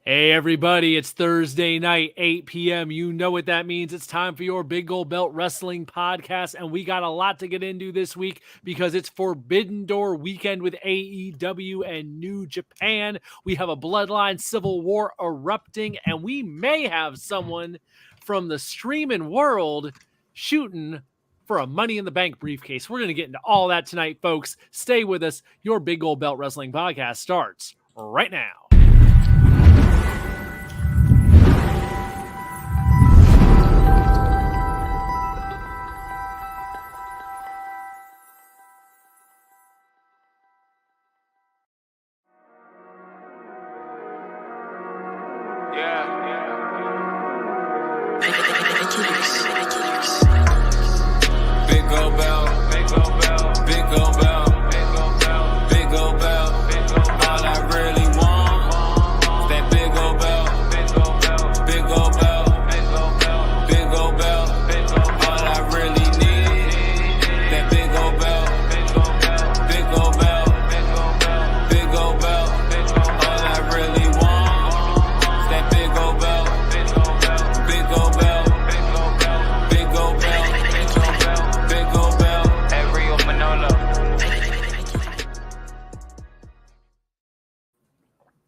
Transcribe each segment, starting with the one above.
Hey everybody, it's Thursday night, 8 p.m. You know what that means. It's time for your Big Gold Belt Wrestling podcast, and we got a lot to get into this week because it's Forbidden Door weekend with AEW and New Japan. We have a Bloodline Civil War erupting, and we may have someone from the streaming world shooting for a Money in the Bank briefcase. We're going to get into all that tonight, folks. Stay with us. Your Big Gold Belt Wrestling podcast starts right now.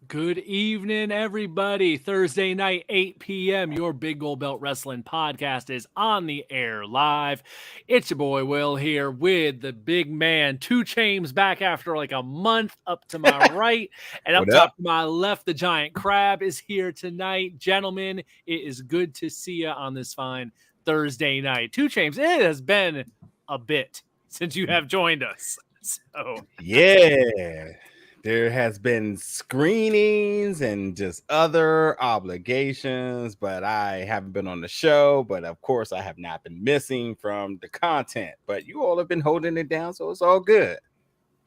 Good evening, everybody. Thursday night, 8 p.m. Your Big Gold Belt Wrestling podcast is on the air live. It's your boy Will here with the big man, 2 Chains back after like a month. Up to my right and up top to my left, the Giant Crab is here tonight. Gentlemen, it is good to see you on this fine Thursday night. 2 Chains, it has been a bit since you have joined us. So yeah. There has been screenings and just other obligations, but I haven't been on the show. But of course, I have not been missing from the content. But you all have been holding it down, so it's all good.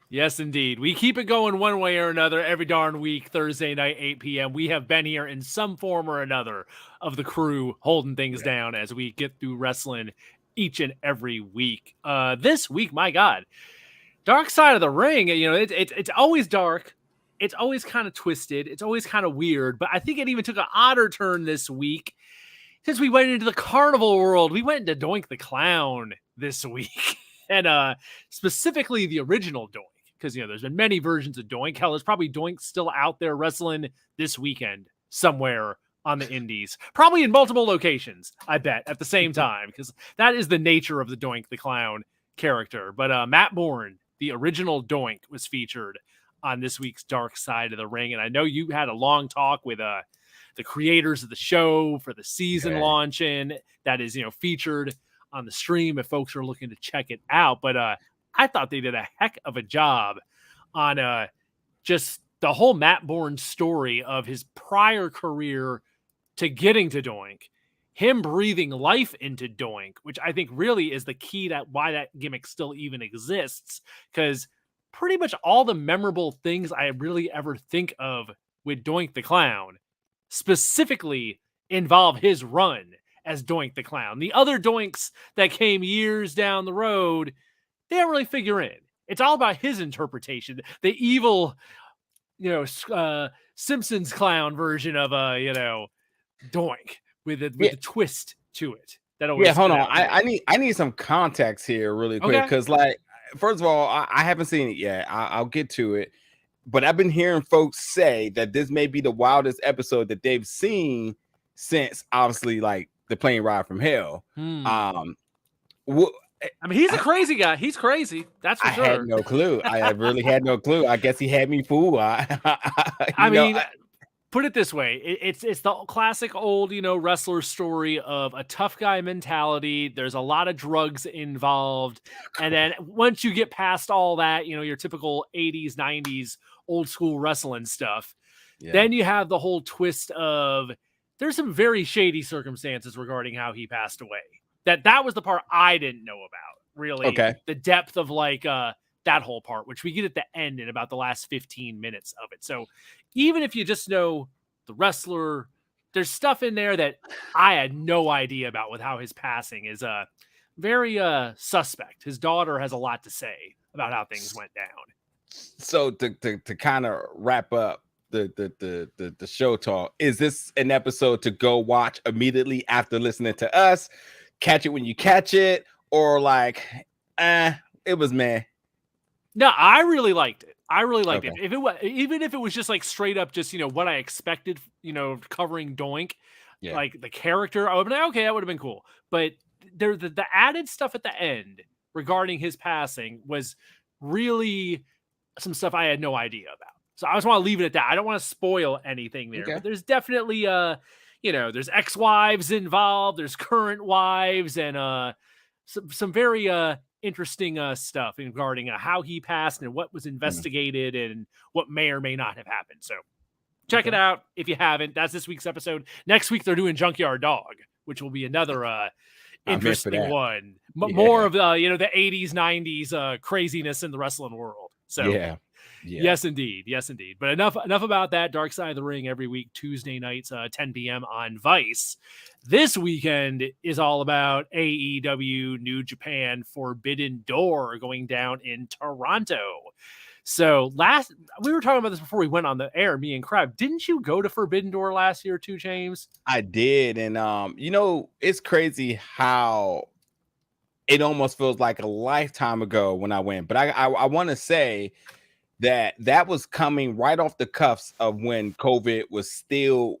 Yes, indeed. We keep it going one way or another every darn week, Thursday night, 8 p.m. We have been here in some form or another of the crew holding things down as we get through wrestling each and every week. This week, my God. Dark Side of the Ring, you know, it's always dark. It's always kind of twisted. It's always kind of weird. But I think it even took an odder turn this week since we went into the carnival world. We went into Doink the Clown this week. And specifically the original Doink. Because, you know, there's been many versions of Doink. Hell, there's probably Doink still out there wrestling this weekend somewhere on the indies. Probably in multiple locations, I bet, at the same time. Because that is the nature of the Doink the Clown character. But Matt Bourne, the original Doink, was featured on this week's Dark Side of the Ring. And I know you had a long talk with the creators of the show for the season launching. That is, you know, featured on the stream if folks are looking to check it out. But I thought they did a heck of a job on just the whole Matt Bourne story of his prior career to getting to Doink. Him breathing life into Doink, which I think really is the key to why that gimmick still even exists. Because pretty much all the memorable things I really ever think of with Doink the Clown specifically involve his run as Doink the Clown. The other Doinks that came years down the road, they don't really figure in. It's all about his interpretation. The evil, you know, Simpsons clown version of Doink. With the twist to it. That always hold on. I need some context here really quick because, like, first of all, I haven't seen it yet. I'll get to it, but I've been hearing folks say that this may be the wildest episode that they've seen since, obviously, like the plane ride from hell. I mean, he's a crazy guy. He's crazy. That's for sure. I had no clue. I really had no clue. I guess he had me fooled. Put it this way, it's the classic old, you know, wrestler story of a tough guy mentality. There's a lot of drugs involved. And then once you get past all that, you know, your typical 80s, 90s, old school wrestling stuff, then you have the whole twist of there's some very shady circumstances regarding how he passed away. That was the part I didn't know about, really. Okay. The depth of like that whole part, which we get at the end in about the last 15 minutes of it. So even if you just know the wrestler, there's stuff in there that I had no idea about with how his passing is very suspect. His daughter has a lot to say about how things went down. So to kind of wrap up the show talk. Is this an episode to go watch immediately after listening to us? Catch it when you catch it, or like, it was meh. No, I really liked it. I really liked it. If it was, even if it was just like straight up, just what I expected, covering Doink, like the character, I would be like, okay, that would have been cool. But the added stuff at the end regarding his passing was really some stuff I had no idea about. So I just want to leave it at that. I don't want to spoil anything there, but there's definitely there's ex-wives involved, there's current wives, and some very interesting stuff regarding how he passed and what was investigated and what may or may not have happened. So check it out if you haven't. That's this week's episode. Next week they're doing Junkyard Dog, which will be another interesting one. More of the the 80s, 90s craziness in the wrestling world. So yes, indeed. But enough about that. Dark Side of the Ring every week, Tuesday nights, 10 p.m. on Vice. This weekend is all about AEW New Japan Forbidden Door going down in Toronto. So we were talking about this before we went on the air, me and Crab. Didn't you go to Forbidden Door last year too, James? I did. And, it's crazy how it almost feels like a lifetime ago when I went. But I want to say that was coming right off the cuffs of when COVID was still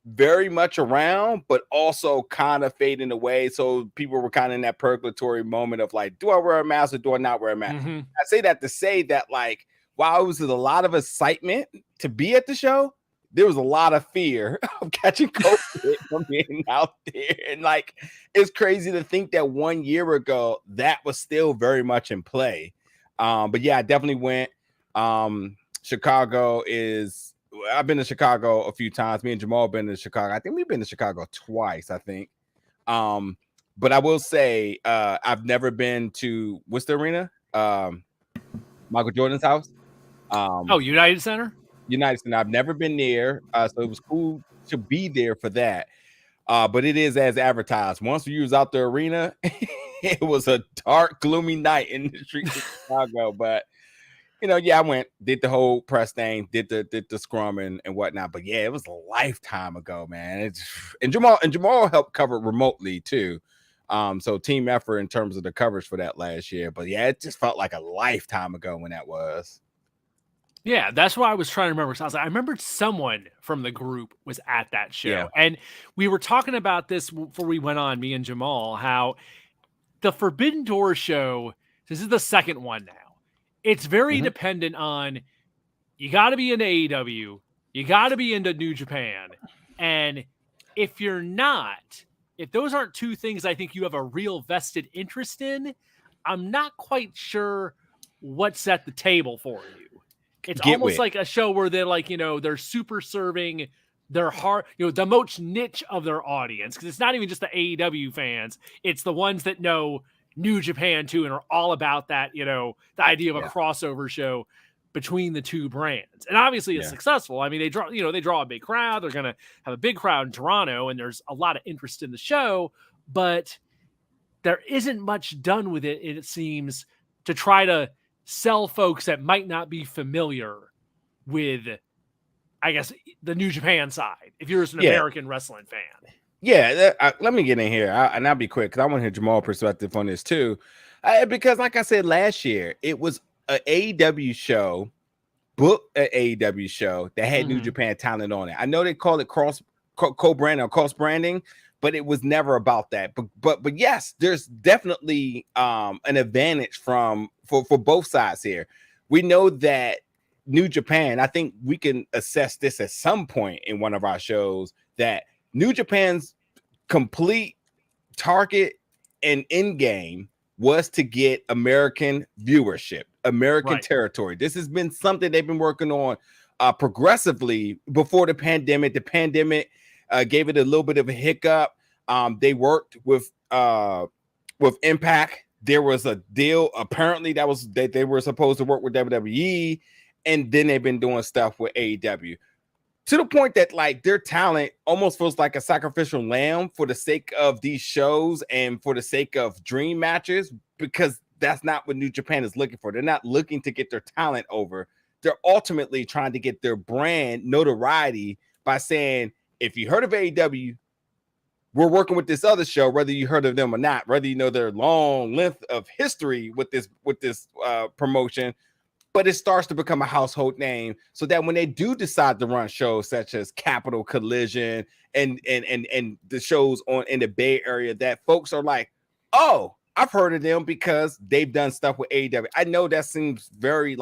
very much around, but also kind of fading away. So people were kind of in that purgatory moment of like, do I wear a mask or do I not wear a mask? I say that to say that, like, while it was a lot of excitement to be at the show, there was a lot of fear of catching COVID from being out there. And like, it's crazy to think that 1 year ago that was still very much in play. But yeah, I definitely went. Chicago I've been to Chicago a few times. Me and Jamal have been to Chicago. I think we've been to Chicago twice, I think. But I will say I've never been to what's the arena? Michael Jordan's house. United Center? United Center. I've never been there. So it was cool to be there for that. But it is as advertised. Once we was out the arena, it was a dark, gloomy night in the streets of Chicago. But I went, did the whole press thing, did the scrum and whatnot. But yeah, it was a lifetime ago, man. And Jamal helped cover remotely too. So team effort in terms of the coverage for that last year. But yeah, it just felt like a lifetime ago when that was. Yeah, that's why I was trying to remember. So I was like, I remembered someone from the group was at that show. And we were talking about this before we went on, me and Jamal, how the Forbidden Door show, this is the second one now. It's very dependent on, you got to be in AEW, you got to be into New Japan. And if you're not, if those aren't two things I think you have a real vested interest in, I'm not quite sure what's at the table for you. It's almost like a show where they're like, they're super serving their heart, the most niche of their audience. Because it's not even just the AEW fans. It's the ones that know New Japan too and are all about that, the idea of a crossover show between the two brands. And obviously it's successful. I mean, they draw a big crowd. They're going to have a big crowd in Toronto and there's a lot of interest in the show, but there isn't much done with it, it seems, to try to sell folks that might not be familiar with, I guess, the New Japan side, if you're just an American wrestling fan. Yeah, let me get in here, and I'll be quick because I want to hear Jamal's perspective on this too. Because, like I said last year, it was an AEW show, AEW show that had New Japan talent on it. I know they call it co-branding or cross branding, but it was never about that. But yes, there's definitely an advantage for both sides here. We know that New Japan, I think we can assess this at some point in one of our shows, that New Japan's complete target and end game was to get American viewership, American territory. This has been something they've been working on progressively before the pandemic. The pandemic gave it a little bit of a hiccup. They worked with Impact. There was a deal apparently that they were supposed to work with WWE, and then they've been doing stuff with AEW. To the point that like their talent almost feels like a sacrificial lamb for the sake of these shows and for the sake of dream matches, because that's not what New Japan is looking for. They're not looking to get their talent over. they're ultimately trying to get their brand notoriety by saying, if you heard of AEW, we're working with this other show, whether you heard of them or not, whether you know their long length of history with this promotion. But it starts to become a household name, so that when they do decide to run shows such as Capital Collision and the shows in the Bay Area, that folks are like, oh, I've heard of them because they've done stuff with AEW. I know that seems very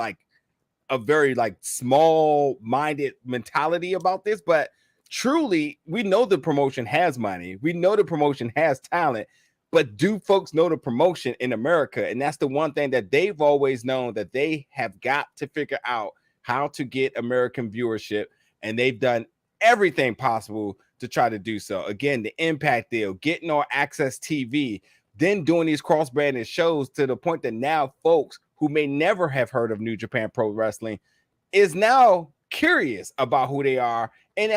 small-minded mentality about this, but truly, we know the promotion has money. We know the promotion has talent. But do folks know the promotion in America? And that's the one thing that they've always known, that they have got to figure out how to get American viewership. And they've done everything possible to try to do so. Again, the Impact deal, getting on Access TV, then doing these cross-branded shows to the point that now folks who may never have heard of New Japan Pro Wrestling is now curious about who they are and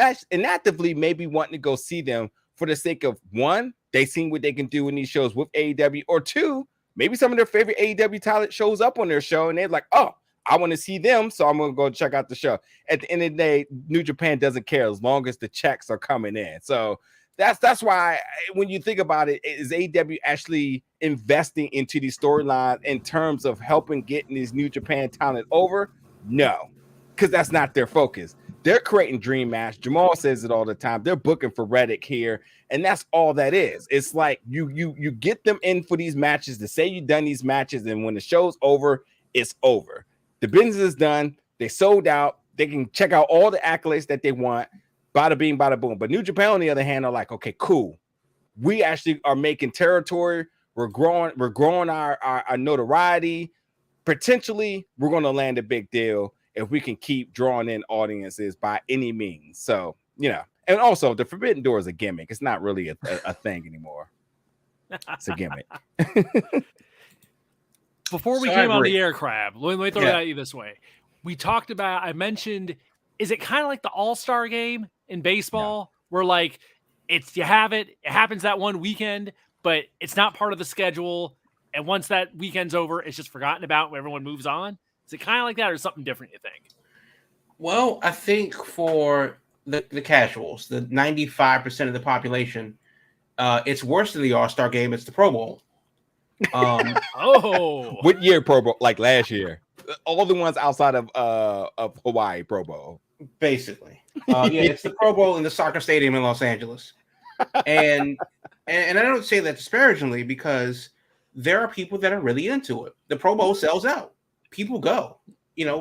actively maybe wanting to go see them for the sake of, one, they seen what they can do in these shows with AEW, or two, maybe some of their favorite AEW talent shows up on their show and they're like, oh, I want to see them, so I'm going to go check out the show. At the end of the day, New Japan doesn't care as long as the checks are coming in. So that's why when you think about it, is AEW actually investing into these storylines in terms of helping getting these New Japan talent over? No, because that's not their focus. They're creating dream match. Jamal says it all the time. They're booking for Reddick here, and that's all that is. It's like you get them in for these matches to say you've done these matches, and when the show's over, it's over. The business is done. They sold out. They can check out all the accolades that they want. Bada bing, bada boom. But New Japan, on the other hand, are like, okay, cool. We actually are making territory. We're growing our notoriety. Potentially, we're going to land a big deal if we can keep drawing in audiences by any means. So, and also the Forbidden Door is a gimmick. It's not really a thing anymore. It's a gimmick. Before we came on the air, Crab, let me throw it at you this way. I mentioned, is it kind of like the All-Star game in baseball where like it happens that one weekend, but it's not part of the schedule. And once that weekend's over, it's just forgotten about when everyone moves on. Is it kind of like that or something different, you think? Well, I think for the casuals, the 95% of the population, it's worse than the All-Star game. It's the Pro Bowl. What year Pro Bowl? Like last year? All the ones outside of Hawaii Pro Bowl. Basically. It's the Pro Bowl in the soccer stadium in Los Angeles. And I don't say that disparagingly because there are people that are really into it. The Pro Bowl sells out. People go.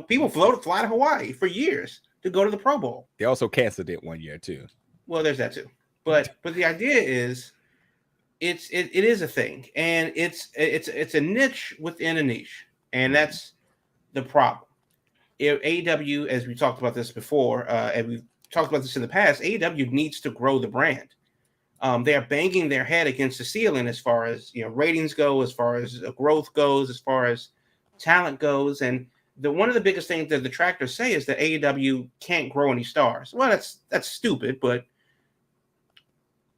People fly to Hawaii for years to go to the Pro Bowl. They also canceled it one year too. Well, there's that too. But the idea is it is a thing, and it's a niche within a niche, and that's the problem. AEW, as we talked about this before, and we've talked about this in the past, AEW needs to grow the brand. They are banging their head against the ceiling as far as ratings go, as far as growth goes, as far as talent goes, and one of the biggest things that the detractors say is that AEW can't grow any stars. Well, that's stupid, but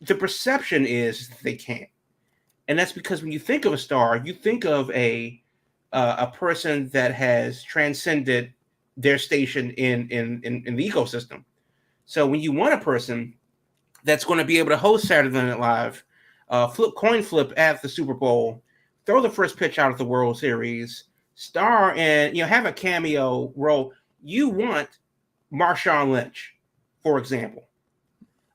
the perception is they can't, and that's because when you think of a star, you think of a person that has transcended their station in the ecosystem. So when you want a person that's going to be able to host Saturday Night Live, coin flip at the Super Bowl, throw the first pitch out of the World Series, star and have a cameo role, you want Marshawn Lynch, for example.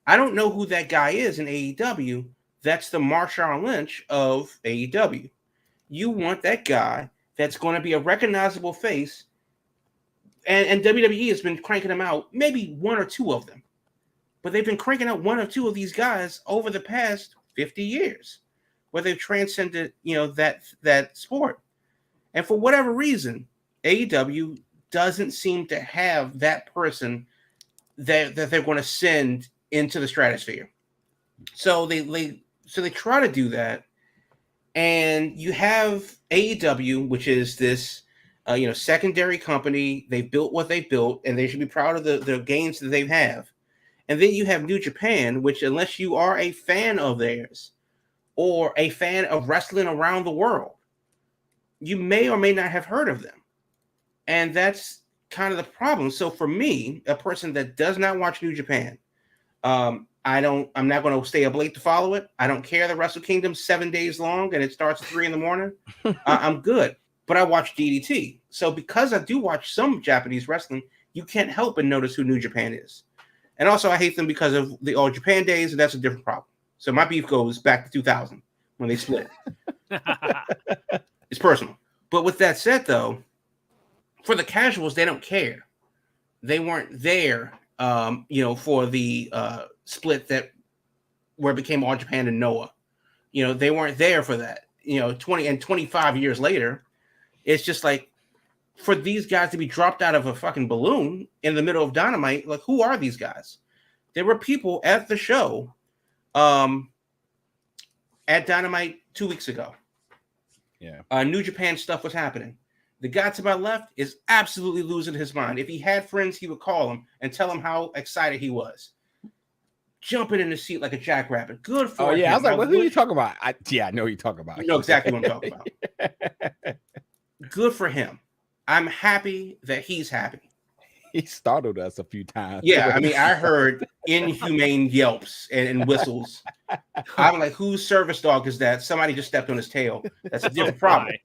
I don't know who that guy is in AEW. That's the Marshawn Lynch of AEW. You want that guy that's going to be a recognizable face, and WWE has been cranking them out, maybe one or two of them. But they've been cranking out one or two of these guys over the past 50 years, where they've transcended, that sport. And for whatever reason, AEW doesn't seem to have that person that they're going to send into the stratosphere. So they try to do that, and you have AEW, which is this secondary company. They built what they built, and they should be proud of the gains that they have. And then you have New Japan, which, unless you are a fan of theirs or a fan of wrestling around the world, you may or may not have heard of them. And that's kind of the problem. So for me, a person that does not watch New Japan, I'm not going to stay up late to follow it. I don't care. The Wrestle Kingdom's 7 days long and it starts at 3 a.m. I'm good. But I watch DDT. So because I do watch some Japanese wrestling, you can't help but notice who New Japan is. And also I hate them because of the All Japan days, and that's a different problem. So my beef goes back to 2000 when they split. It's personal. But with that said, though, for the casuals, they don't care. They weren't there, for the split where it became All Japan and Noah. They weren't there for that. 25 years later, it's just like for these guys to be dropped out of a fucking balloon in the middle of Dynamite. Like, who are these guys? There were people at the show at Dynamite 2 weeks ago. Yeah. New Japan stuff was happening. The guy to my left is absolutely losing his mind. If he had friends, he would call him and tell him how excited he was. Jumping in the seat like a jackrabbit. Good for him. I was like, who are you talking about? I know who you're talking about. You know exactly what I'm talking about. Good for him. I'm happy that he's happy. He startled us a few times. Yeah, I mean, I heard inhumane yelps and whistles. I'm like, whose service dog is that? Somebody just stepped on his tail. That's a different problem.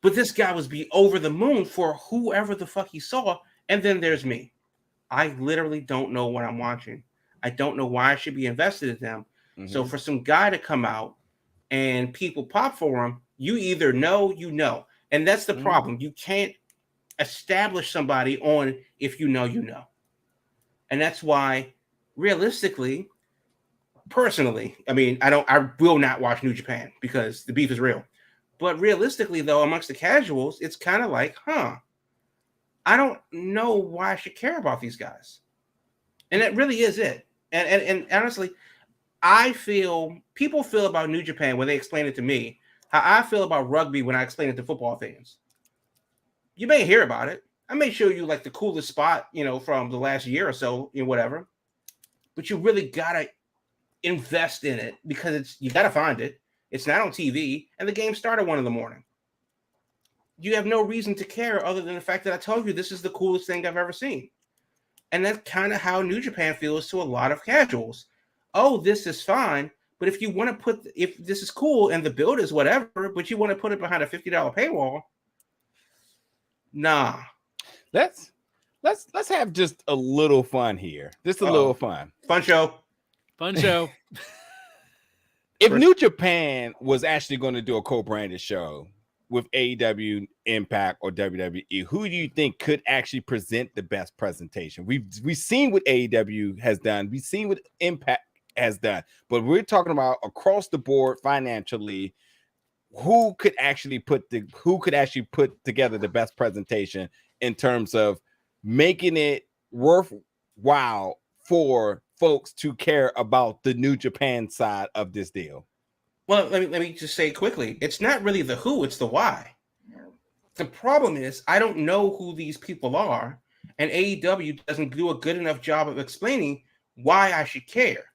But this guy was be over the moon for whoever the fuck he saw. And then there's me. I literally don't know what I'm watching. I don't know why I should be invested in them. Mm-hmm. So for some guy to come out and people pop for him, you either know, And that's the problem. You can't establish somebody on if you know. And that's why, realistically, personally, I mean, I will not watch New Japan because the beef is real. But realistically, though, amongst the casuals, it's kind of like, I don't know why I should care about these guys. And that really is it. And honestly, people feel about New Japan when they explain it to me how I feel about rugby when I explain it to football fans. You may hear about it. I may show you like the coolest spot, from the last year or so, whatever. But you really gotta invest in it because you gotta find it. It's not on TV, and the game started at 1 a.m. You have no reason to care other than the fact that I told you this is the coolest thing I've ever seen. And that's kind of how New Japan feels to a lot of casuals. Oh, this is fine. But if you want to if this is cool and the build is whatever, but you want to put it behind a $50 paywall, nah. Let's have just a little fun here. Just a little fun. Fun show. If New Japan was actually going to do a co-branded show with AEW, Impact, or WWE, who do you think could actually present the best presentation? We've seen what AEW has done. We've seen what Impact has done, but we're talking about across the board financially. Who could actually put together the best presentation in terms of making it worthwhile for folks to care about the New Japan side of this deal? Well, let me just say quickly, it's not really the who, it's the why. The problem is I don't know who these people are, and AEW doesn't do a good enough job of explaining why I should care.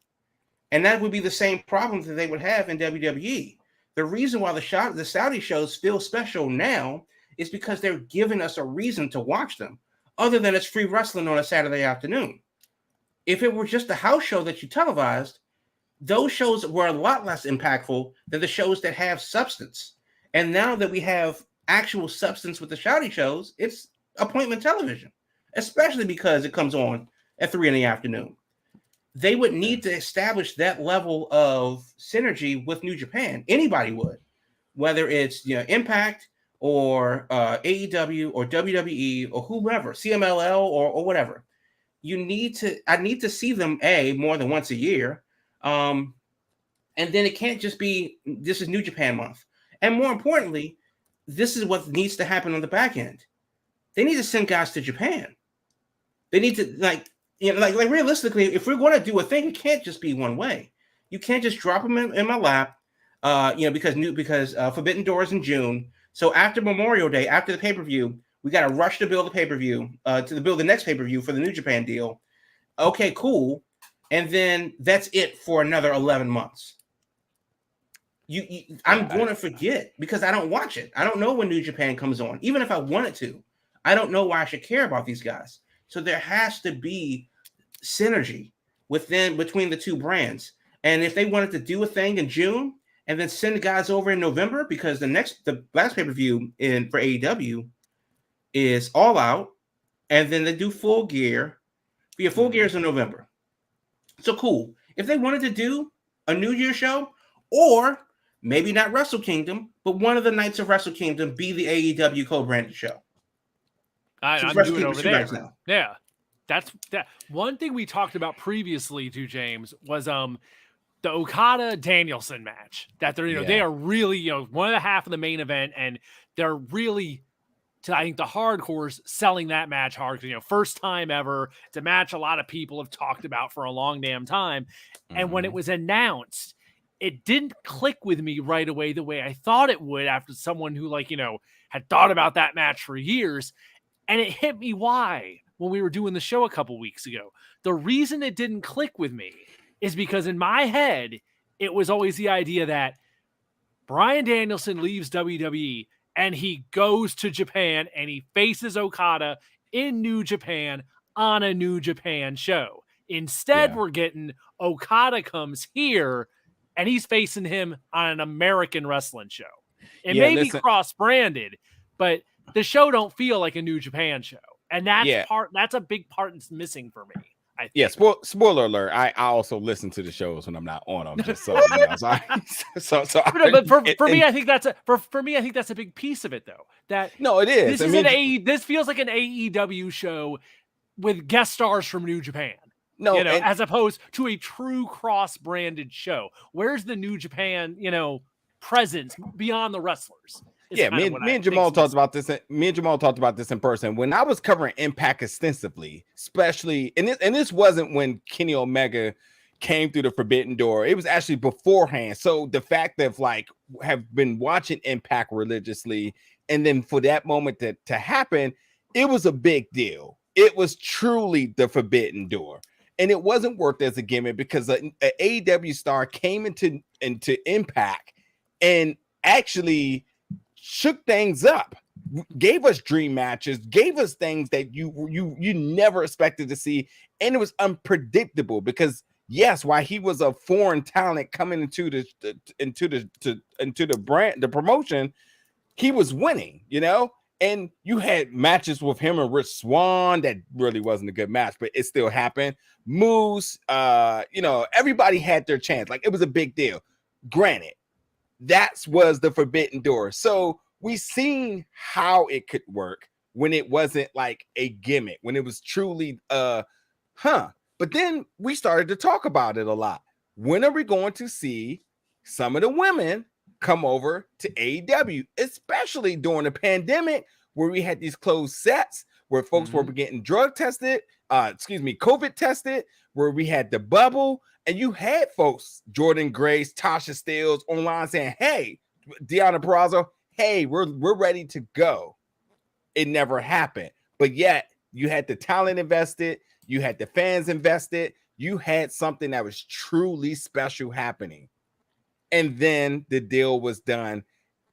And that would be the same problem that they would have in WWE. The reason why the Saudi shows feel special now is because they're giving us a reason to watch them, other than it's free wrestling on a Saturday afternoon. If it were just a house show that you televised, those shows were a lot less impactful than the shows that have substance. And now that we have actual substance with the Saudi shows, it's appointment television, especially because it comes on at 3 p.m. They would need to establish that level of synergy with New Japan. Anybody would, whether it's Impact or AEW or WWE or whoever, CMLL or whatever. I need to see them more than once a year. And then it can't just be this is New Japan month. And more importantly, this is what needs to happen on the back end. They need to send guys to Japan. They need to like realistically, if we're going to do a thing, it can't just be one way. You can't just drop them in my lap, because Forbidden Door is in June. So after Memorial Day, after the pay-per-view, we got to rush to build the pay-per-view, to build the next pay-per-view for the New Japan deal. Okay, cool. And then that's it for another 11 months. I'm going to forget because I don't watch it. I don't know when New Japan comes on. Even if I wanted to, I don't know why I should care about these guys. So there has to be synergy between the two brands. And if they wanted to do a thing in June and then send the guys over in November, because the last pay-per-view for AEW is All Out, and then they do Full Gear. Yeah, Full Gear is in November. So cool. If they wanted to do a New Year show, or maybe not Wrestle Kingdom, but one of the nights of Wrestle Kingdom be the AEW co-branded show. I'm doing it over there. Now. Yeah. That's that. One thing we talked about previously to James was the Okada Danielson match that they're, they are really, one of the half of the main event, and they're really, I think the hardcores selling that match hard, because first time ever. It's a match a lot of people have talked about for a long damn time. And when it was announced, it didn't click with me right away the way I thought it would, after someone who had thought about that match for years. And it hit me why when we were doing the show a couple weeks ago. The reason it didn't click with me is because in my head, it was always the idea that Bryan Danielson leaves WWE and he goes to Japan and he faces Okada in New Japan on a New Japan show. Instead, we're getting Okada comes here and he's facing him on an American wrestling show. It may be cross-branded, but the show don't feel like a New Japan show. And that's a big part that's missing for me. I think. Yeah, spoiler alert. I also listen to the shows when I'm not on them, just so but for me, I think that's a big piece of it, though. It is. This feels like an AEW show with guest stars from New Japan. As opposed to a true cross-branded show. Where's the New Japan, presence beyond the wrestlers? Me and Jamal talked about this. Me and Jamal talked about this in person when I was covering Impact extensively, especially, and this wasn't when Kenny Omega came through the Forbidden Door. It was actually beforehand. So the fact that have been watching Impact religiously, and then for that moment to happen, it was a big deal. It was truly the Forbidden Door, and it wasn't worked as a gimmick because an AEW star came into Impact and actually shook things up, gave us dream matches, gave us things that you never expected to see, and it was unpredictable because while he was a foreign talent coming into the brand, the promotion, he was winning, and you had matches with him and Rich Swann that really wasn't a good match, but it still happened. Moose, everybody had their chance. Like, it was a big deal. Granted, that was the Forbidden Door. So we seen how it could work when it wasn't like a gimmick, when it was truly But then we started to talk about it a lot. When are we going to see some of the women come over to AEW, especially during the pandemic where we had these closed sets where folks were getting drug tested, COVID tested, where we had the bubble, and you had folks, Jordan Grace, Tasha Steelz online saying, hey, Deonna Purrazzo, hey, we're ready to go. It never happened. But yet you had the talent invested, you had the fans invested, you had something that was truly special happening. And then the deal was done.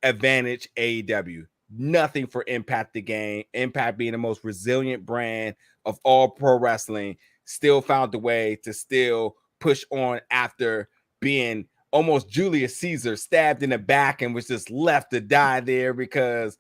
Advantage AEW. Nothing for Impact the game. Impact being the most resilient brand of all pro wrestling, still found a way to still push on after being almost Julius Caesar, stabbed in the back and was just left to die there because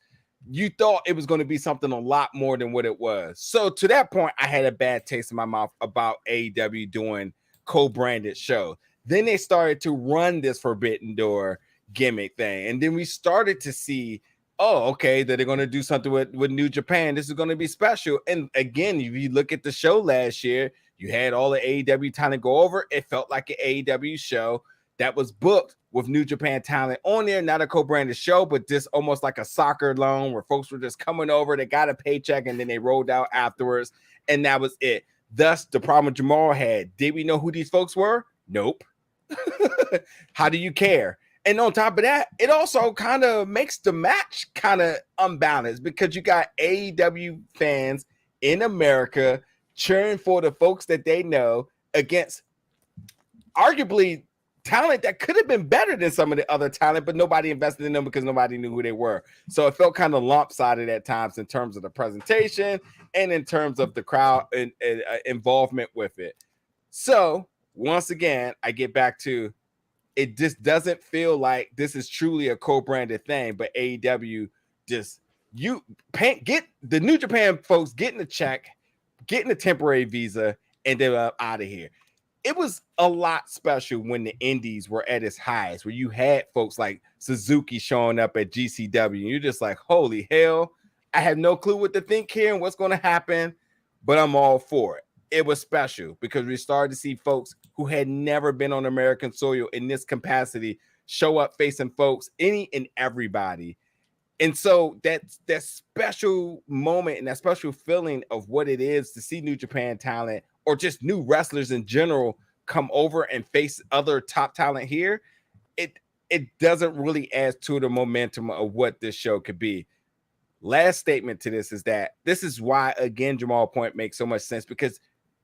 you thought it was going to be something a lot more than what it was. So to that point, I had a bad taste in my mouth about AEW doing co-branded shows. Then they started to run this Forbidden Door gimmick thing. And then we started to see, that they're going to do something with New Japan. This is going to be special. And again, if you look at the show last year, you had all the AEW talent go over. It felt like an AEW show that was booked with New Japan talent on there, not a co-branded show, but just almost like a soccer loan where folks were just coming over, they got a paycheck, and then they rolled out afterwards, and that was it. Thus, the problem Jamal had, did we know who these folks were? Nope. How do you care? And on top of that, it also kind of makes the match kind of unbalanced because you got AEW fans in America cheering for the folks that they know against arguably talent that could have been better than some of the other talent, but nobody invested in them because nobody knew who they were. So it felt kind of lopsided at times in terms of the presentation and in terms of the crowd and involvement with it. So once again, I get back to it just doesn't feel like this is truly a co-branded thing, but AEW just get the New Japan folks getting a check, getting a temporary visa, and they're out of here. It was a lot special when the indies were at its highest, where you had folks like Suzuki showing up at GCW, and you're just like, holy hell, I have no clue what to think here and what's going to happen, but I'm all for it. It was special because we started to see folks who had never been on American soil in this capacity show up facing folks, any and everybody. And so that special moment and that special feeling of what it is to see New Japan talent or just new wrestlers in general come over and face other top talent here, it doesn't really add to the momentum of what this show could be. Last statement to this is that this is why, again, Jamal point makes so much sense, because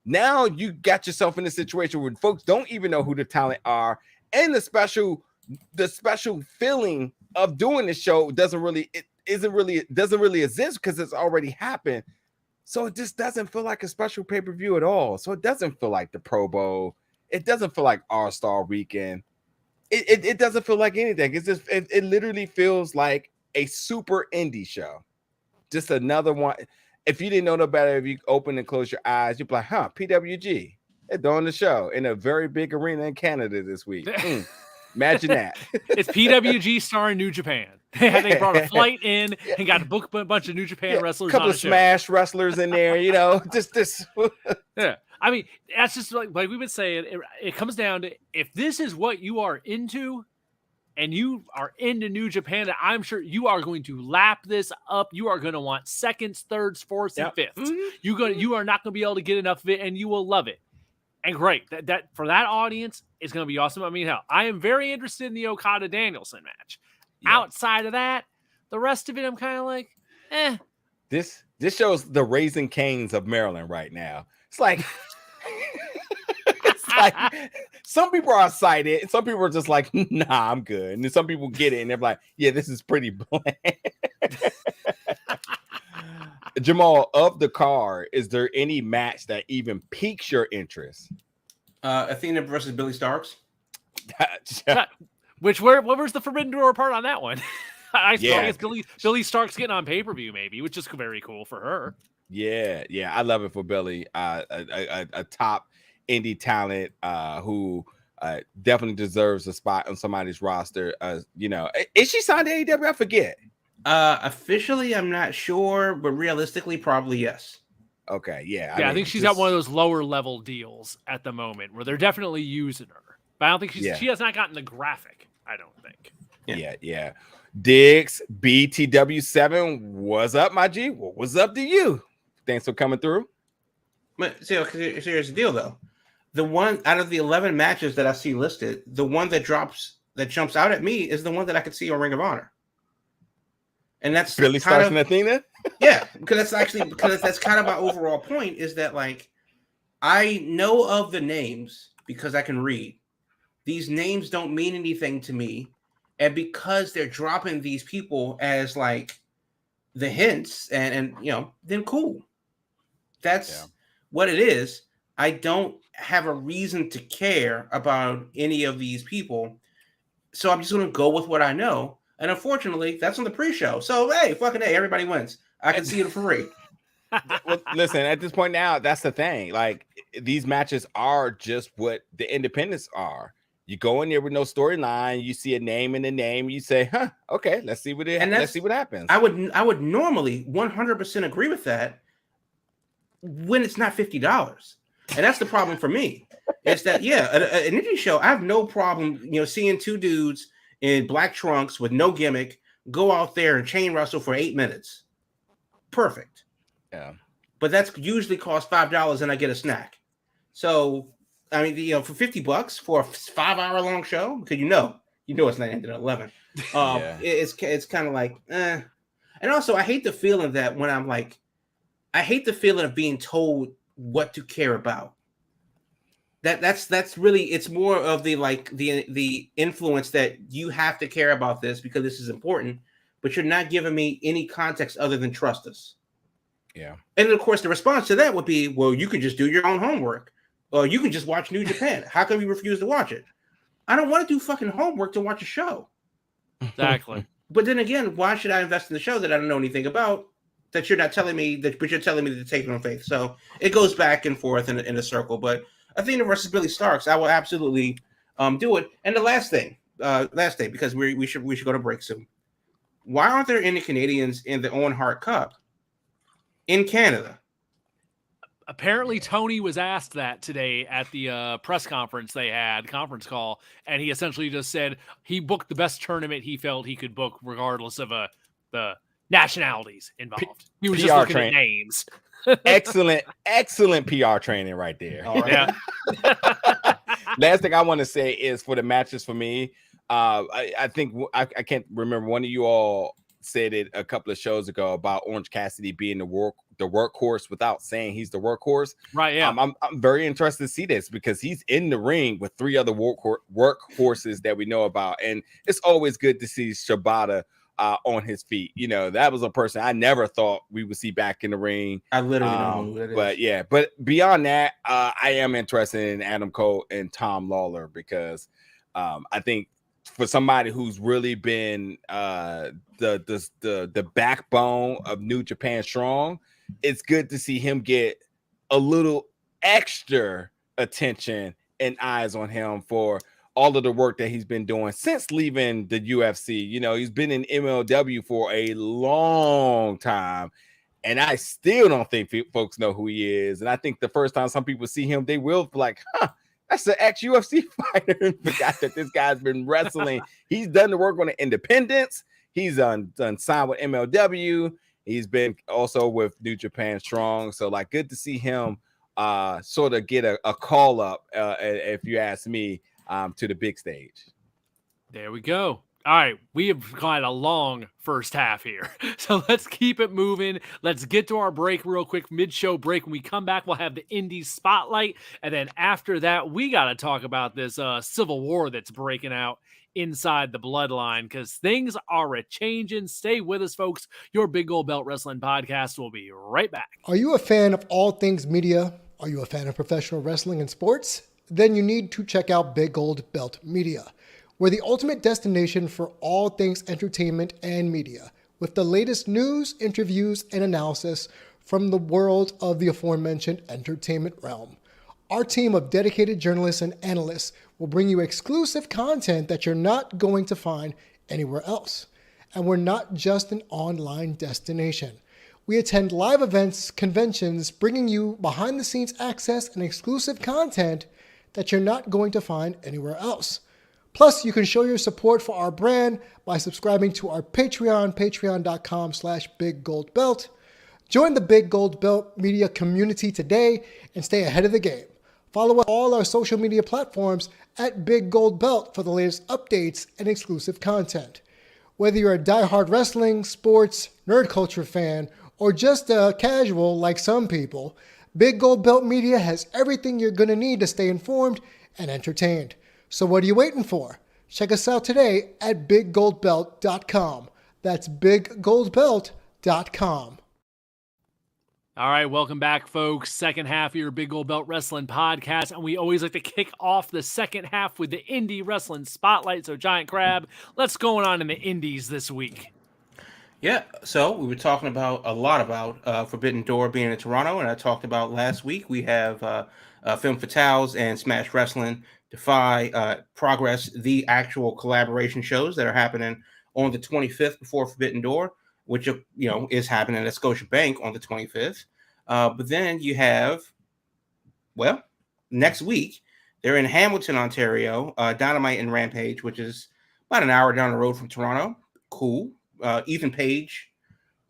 now you got yourself in a situation where folks don't even know who the talent are, and the special feeling of doing the show doesn't really exist because it's already happened. So it just doesn't feel like a special pay-per-view at all. So it doesn't feel like the Pro Bowl. It doesn't feel like All-Star Weekend. It doesn't feel like anything. It's just it literally feels like a super indie show. Just another one. If you didn't know no better, if you open and close your eyes, you'd be like, PWG. They're doing the show in a very big arena in Canada this week. Imagine that. It's PWG starring New Japan. They brought a flight in and got to book a bunch of New Japan wrestlers. A couple of Smash wrestlers in there, just this. Yeah. I mean, that's just like we've been saying, it comes down to, if this is what you are into and you are into New Japan, I'm sure you are going to lap this up. You are going to want seconds, thirds, fourths, and fifths. Mm-hmm. You are not going to be able to get enough of it, and you will love it. And great, that for that audience is going to be awesome. I mean, hell, I am very interested in the Okada Danielson match. Yeah. Outside of that, the rest of it, I'm kind of like, eh. This shows the Raising Cane's of Maryland right now. It's like, some people are excited, and some people are just like, nah, I'm good. And then some people get it, and they're like, yeah, this is pretty bland. Jamal, of the card, is there any match that even piques your interest? Athena versus Billy Starks. What was the Forbidden Door part on that one? I guess Billy Starks getting on pay-per-view, maybe, which is very cool for her. Yeah, I love it for Billy. A top indie talent who definitely deserves a spot on somebody's roster. Is she signed to AEW? I forget. Officially, I'm not sure, but realistically, probably yes. Okay, yeah. I think she's got one of those lower level deals at the moment where they're definitely using her. But I don't think she has not gotten the graphic, I don't think. Yeah. Diggs, BTW7, what's up, my G? What's up to you? Thanks for coming through. But here's the deal, though. The one out of the 11 matches that I see listed, the one that jumps out at me is the one that I could see on Ring of Honor. And that's Billy Starks and Athena? Yeah, because that's kind of my overall point, is that, like, I know of the names because I can read. These names don't mean anything to me. And because they're dropping these people as, like, the hints and then cool. That's what it is. I don't have a reason to care about any of these people. So I'm just going to go with what I know. And unfortunately, that's on the pre-show. So, hey, fucking hey, everybody wins. I can see it for free. Well, listen, at this point now, that's the thing. Like, these matches are just what the independents are. You go in there with no storyline. You see a name in the name. You say, okay, let's see what happens. I would normally 100% agree with that when it's not $50. And that's the problem for me. It's that, an indie show, I have no problem, seeing two dudes in black trunks with no gimmick go out there and chain wrestle for 8 minutes. Perfect. Yeah. But that's usually costs $5 and I get a snack. So, I mean, for $50 for a 5-hour long show, because it's not ending at 11. It's kind of like, eh. And also, I hate the feeling that when I'm like, I hate the feeling of being told what to care about. That's really, it's more of the the influence that you have to care about this because this is important, but you're not giving me any context other than trust us. Yeah. And of course, the response to that would be, well, you can just do your own homework, or you can just watch New Japan. How can we refuse to watch it? I don't want to do fucking homework to watch a show. Exactly. But then again, why should I invest in the show that I don't know anything about? That you're not telling me that, but you're telling me to take it on faith. So it goes back and forth in a circle. But Athena versus Billy Starks, I will absolutely do it. And the last thing, because we should go to break soon. Why aren't there any Canadians in the Owen Hart Cup in Canada? Apparently Tony was asked that today at the press conference conference call, and he essentially just said he booked the best tournament he felt he could book regardless of the nationalities involved. He was just looking at names. excellent PR training right there. All right. Yeah. Last thing I want to say is for the matches for me, I think I can't remember, one of you all said it a couple of shows ago about Orange Cassidy being the workhorse without saying he's the workhorse. Right. Yeah. I'm very interested to see this because he's in the ring with 3 other workhorses that we know about, and it's always good to see Shibata on his feet. You know, that was a person I never thought we would see back in the ring. I literally don't know who that is. But yeah, but beyond that, I am interested in Adam Cole and Tom Lawler because I think for somebody who's really been the backbone of New Japan Strong, it's good to see him get a little extra attention and eyes on him for all of the work that he's been doing since leaving the UFC. You know, he's been in MLW for a long time, and I still don't think folks know who he is. And I think the first time some people see him, they will be like, huh, that's an ex-UFC fighter. And forgot that this guy's been wrestling. He's done the work on the independents. He's done signed with MLW. He's been also with New Japan Strong. So, like, good to see him sort of get a call up, if you ask me, to the big stage. There we go. All right, we have got a long first half here, so let's keep it moving. Let's get to our break real quick, mid-show break. When we come back, we'll have the Indies Spotlight, and then after that, we got to talk about this civil war that's breaking out inside the Bloodline, because things are a-changing. Stay with us, folks. Your Big Gold Belt Wrestling Podcast will be right back. Are you a fan of all things media? Are you a fan of professional wrestling and sports? Then you need to check out Big Gold Belt Media. We're the ultimate destination for all things entertainment and media, with the latest news, interviews, and analysis from the world of the aforementioned entertainment realm. Our team of dedicated journalists and analysts will bring you exclusive content that you're not going to find anywhere else. And we're not just an online destination. We attend live events, conventions, bringing you behind-the-scenes access and exclusive content that you're not going to find anywhere else. Plus, you can show your support for our brand by subscribing to our Patreon, patreon.com/BigGoldBelt. Join the Big Gold Belt Media community today and stay ahead of the game. Follow all our social media platforms at Big Gold Belt for the latest updates and exclusive content. Whether you're a diehard wrestling, sports, nerd culture fan, or just a casual like some people, Big Gold Belt Media has everything you're going to need to stay informed and entertained. So what are you waiting for? Check us out today at biggoldbelt.com. That's biggoldbelt.com. All right, welcome back, folks. Second half of your Big Gold Belt Wrestling Podcast, and we always like to kick off the second half with the Indie Wrestling Spotlight. So, Giant Crab, let's going on in the Indies this week. Yeah, so we were talking a lot about Forbidden Door being in Toronto, and I talked about last week we have Femme Fatales and Smash Wrestling Defy Progress, the actual collaboration shows that are happening on the 25th before Forbidden Door, which is happening at Scotiabank on the 25th. But then you have, next week they're in Hamilton, Ontario, Dynamite and Rampage, which is about an hour down the road from Toronto. Cool. Ethan Page,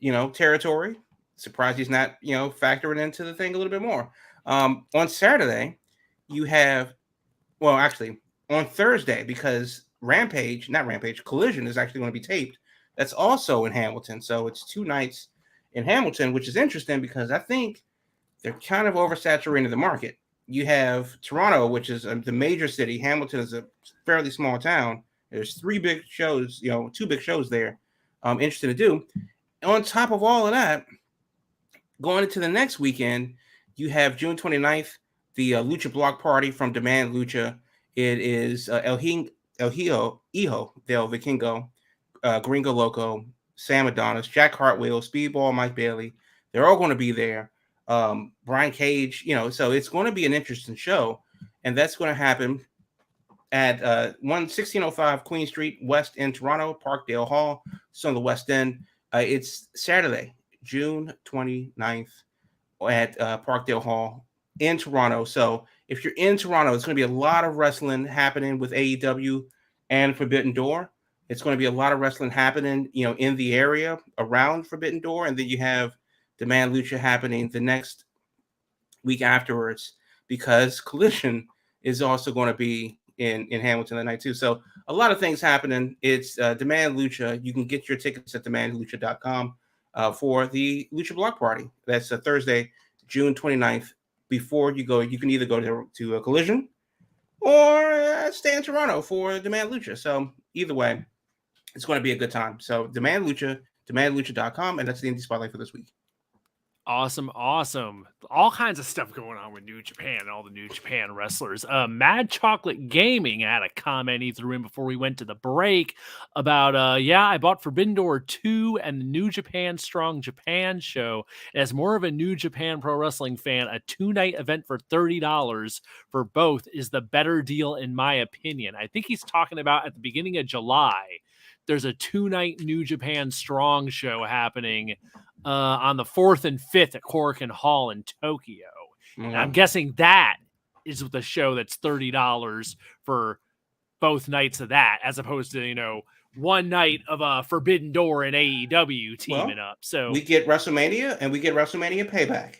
territory. Surprised he's not, factoring into the thing a little bit more. On Saturday, you have, on Thursday, because Collision is actually going to be taped. That's also in Hamilton. So it's 2 nights in Hamilton, which is interesting because I think they're kind of oversaturating the market. you have Toronto, which is the major city. Hamilton is a fairly small town. There's 3 big shows, 2 big shows there. Interesting to do. On top of all of that, going into the next weekend, you have June 29th, the Lucha Block Party from Demand Lucha. It is El Hijo del Vikingo, Gringo Loco, Sam Adonis, Jack Hartwheel, Speedball, Mike Bailey. They're all going to be there. Brian Cage, so it's going to be an interesting show. And that's going to happen at 1605 Queen Street West in Toronto, Parkdale Hall. It's on the West End. It's Saturday, June 29th at Parkdale Hall in Toronto. So if you're in Toronto, it's going to be a lot of wrestling happening with AEW and Forbidden Door. It's going to be a lot of wrestling happening, in the area around Forbidden Door. And then you have Demand Lucha happening the next week afterwards, because Collision is also going to be in Hamilton that night too. So a lot of things happening. It's Demand Lucha. You can get your tickets at demandlucha.com for the Lucha Block Party. That's a Thursday, June 29th. Before you go, you can either go to a Collision or stay in Toronto for Demand Lucha. So either way, it's going to be a good time. So Demand Lucha, demandlucha.com, and that's the Indie Spotlight for this week. Awesome. All kinds of stuff going on with New Japan and all the New Japan wrestlers. Mad Chocolate Gaming had a comment he threw in before we went to the break about, I bought Forbidden Door 2 and the New Japan Strong Japan show. As more of a New Japan Pro Wrestling fan, a 2-night event for $30 for both is the better deal in my opinion. I think he's talking about at the beginning of July, there's a 2-night New Japan Strong show happening on the 4th and 5th at Korakuen Hall in Tokyo. And I'm guessing that is the show that's $30 for both nights of that, as opposed to, one night of Forbidden Door and AEW teaming up. So we get WrestleMania and we get WrestleMania Payback.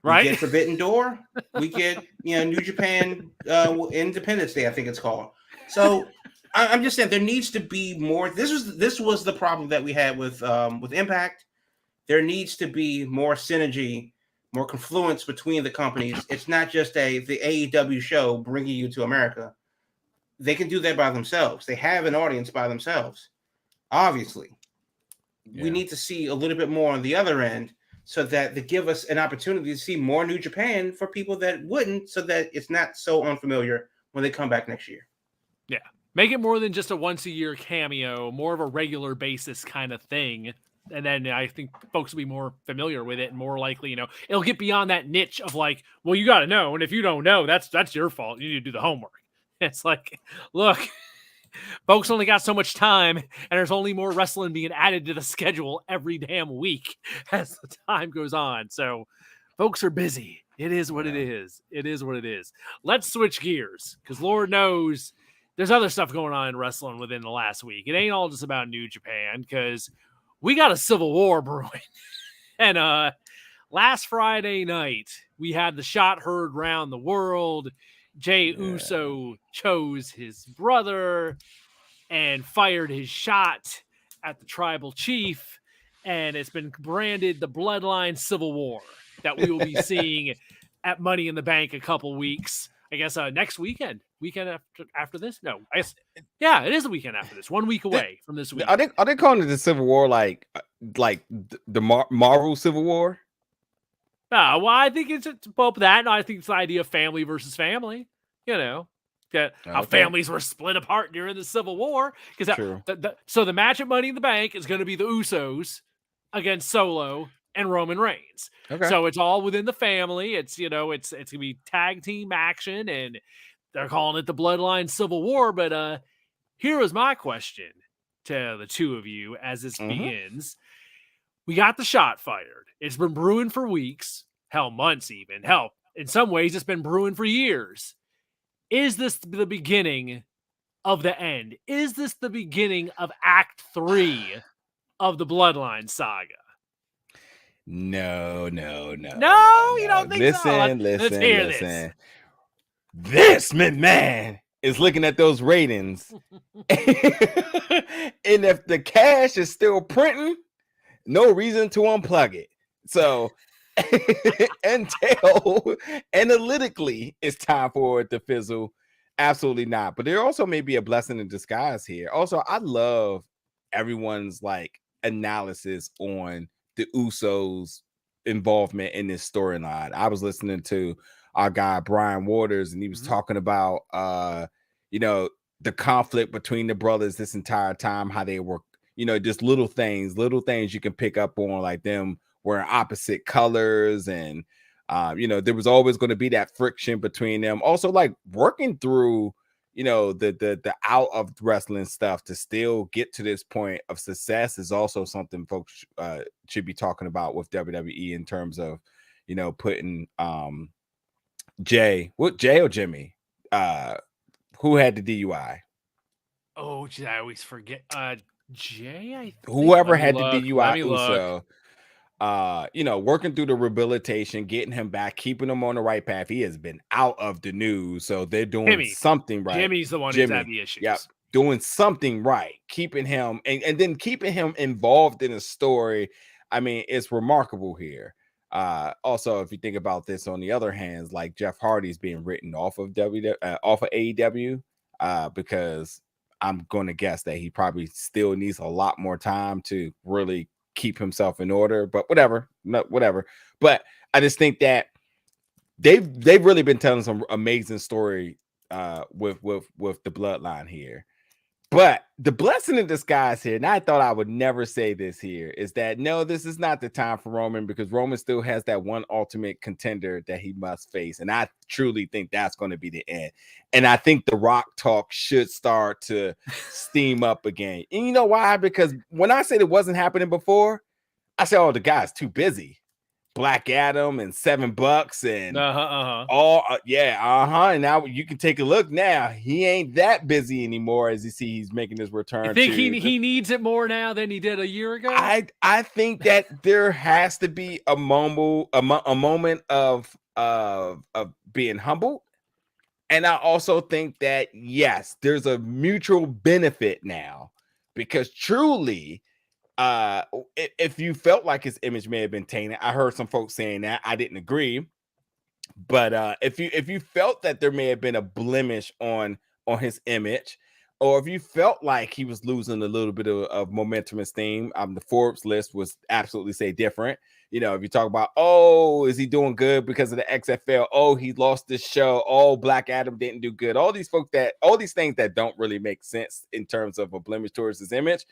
Right? We get Forbidden Door. We get, New Japan Independence Day, I think it's called. So I'm just saying there needs to be more. This was the problem that we had with Impact. There needs to be more synergy, more confluence between the companies. It's not just the AEW show bringing you to America. They can do that by themselves. They have an audience by themselves. Obviously, we need to see a little bit more on the other end, so that they give us an opportunity to see more New Japan for people that wouldn't, so that it's not so unfamiliar when they come back next year. Yeah. Make it more than just a once-a-year cameo, more of a regular basis kind of thing. And then I think folks will be more familiar with it and more likely, it'll get beyond that niche of like, well, you got to know. And if you don't know, that's your fault. You need to do the homework. It's like, look, folks only got so much time, and there's only more wrestling being added to the schedule every damn week as the time goes on. So folks are busy. It is what it is. It is what it is. Let's switch gears, because Lord knows there's other stuff going on in wrestling within the last week. It ain't all just about New Japan, because we got a civil war brewing. And last Friday night, we had the shot heard round the world. Jey Uso chose his brother and fired his shot at the tribal chief. And it's been branded the Bloodline Civil War that we will be seeing at Money in the Bank a couple weeks. I guess next weekend after this. No, it is the weekend after this. 1 week away from this week. Are they calling it the Civil War like the Marvel Civil War? Well, I think it's both that, and I think it's the idea of family versus family. How families were split apart during the Civil War. So the match at Money in the Bank is going to be the Usos against Solo and Roman Reigns. Okay. So it's all within the family. It's it's going to be tag team action, and they're calling it the Bloodline Civil War. But here was my question to the two of you as this begins. We got the shot fired. It's been brewing for weeks, hell, months even. Hell, in some ways, it's been brewing for years. Is this the beginning of the end? Is this the beginning of Act 3 of the Bloodline saga? No, you don't think so? Let's hear this. This man is looking at those ratings. And if the cash is still printing, no reason to unplug it. So until analytically it's time for it to fizzle. Absolutely not. But there also may be a blessing in disguise here. Also, I love everyone's like analysis on the Usos involvement in this storyline. I was listening to our guy Brian Waters, and he was talking about the conflict between the brothers this entire time, how they were, just little things you can pick up on, like them wearing opposite colors, and there was always going to be that friction between them. Also, like working through the out of wrestling stuff to still get to this point of success is also something folks should be talking about with WWE in terms of putting Jay or Jimmy who had the DUI. Oh, gee, I always forget. Jay, I think. Whoever had the DUI, Let me Uso. Working through the rehabilitation, getting him back, keeping him on the right path. He has been out of the news, so they're doing something right. Jimmy's the one who's had the issues. Yep, doing something right, keeping him and then keeping him involved in a story. I mean, it's remarkable here. Also, if you think about this, on the other hand, like Jeff Hardy's being written off of AEW, because I'm going to guess that he probably still needs a lot more time to really keep himself in order, but whatever. But I just think that they've really been telling some amazing story with the bloodline here. But the blessing in disguise here, and I thought I would never say this here, is that no, this is not the time for Roman, because Roman still has that one ultimate contender that he must face. And I truly think that's going to be the end. And I think the Rock talk should start to steam up again. And you know why? Because when I said it wasn't happening before, I said, oh, the guy's too busy. Black Adam and $7 and and now you can take a look. Now he ain't that busy anymore, as you see he's making his return. You think he needs it more now than he did a year ago? I think that there has to be a moment of being humbled, and I also think that yes, there's a mutual benefit now, because truly, if you felt like his image may have been tainted, I heard some folks saying that. I didn't agree, but if you felt that there may have been a blemish on his image, or if you felt like he was losing a little bit of momentum and steam, the Forbes list was absolutely say different. If you talk about, oh, is he doing good because of the XFL? Oh, he lost this show. Oh, Black Adam didn't do good. All these things that don't really make sense in terms of a blemish towards his image.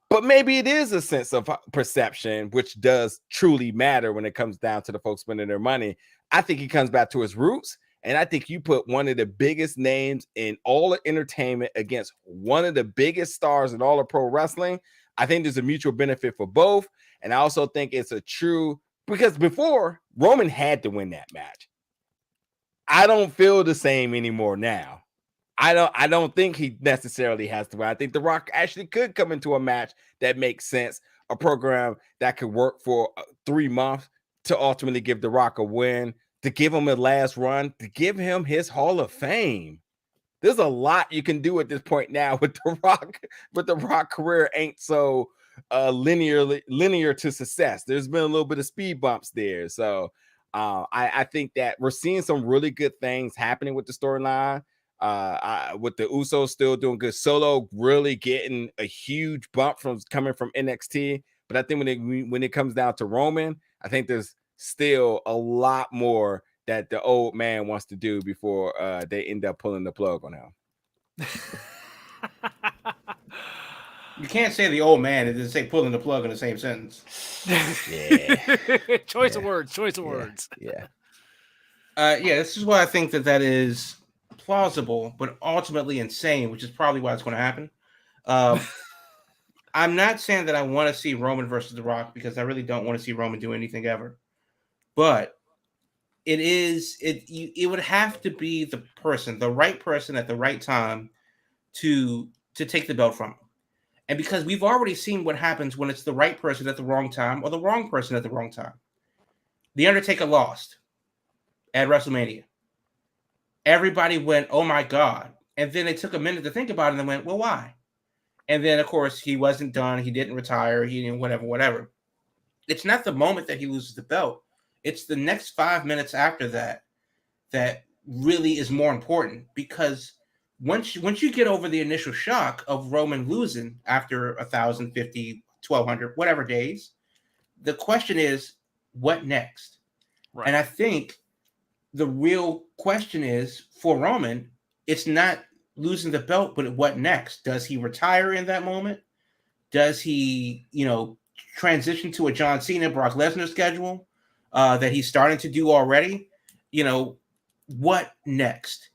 But maybe it is a sense of perception, which does truly matter when it comes down to the folks spending their money. I think he comes back to his roots. And I think you put one of the biggest names in all of entertainment against one of the biggest stars in all of pro wrestling. I think there's a mutual benefit for both. And I also think it's because before, Roman had to win that match. I don't feel the same anymore now. I don't think he necessarily has to win. I think The Rock actually could come into a match that makes sense, a program that could work for 3 months to ultimately give The Rock a win, to give him a last run, to give him his Hall of Fame. There's a lot you can do at this point now with The Rock, but The Rock career ain't so linear to success. There's been a little bit of speed bumps there. So I think that we're seeing some really good things happening with the storyline. With the Usos still doing good, Solo really getting a huge bump coming from NXT. But I think when it comes down to Roman, I think there's still a lot more that the old man wants to do before they end up pulling the plug on him. You can't say the old man and then say pulling the plug in the same sentence. Yeah. Choice of words. Yeah, this is why I think that is plausible, but ultimately insane, which is probably why it's going to happen. I'm not saying that I want to see Roman versus The Rock, because I really don't want to see Roman do anything ever. But it would have to be the right person at the right time to take the belt from him. And because we've already seen what happens when it's the right person at the wrong time or the wrong person at the wrong time. The Undertaker lost at WrestleMania. Everybody went, oh my God. And then they took a minute to think about it and they went, well, why? And then, of course, he wasn't done. He didn't retire. He didn't whatever. It's not the moment that he loses the belt. It's the next 5 minutes after that that really is more important, because once you get over the initial shock of Roman losing after 1,050, 1,200, whatever days, the question is, what next? Right. And I think the real question is for Roman, it's not losing the belt, but what next? Does he retire in that moment? Does he, transition to a John Cena, Brock Lesnar schedule that he's starting to do already? What next?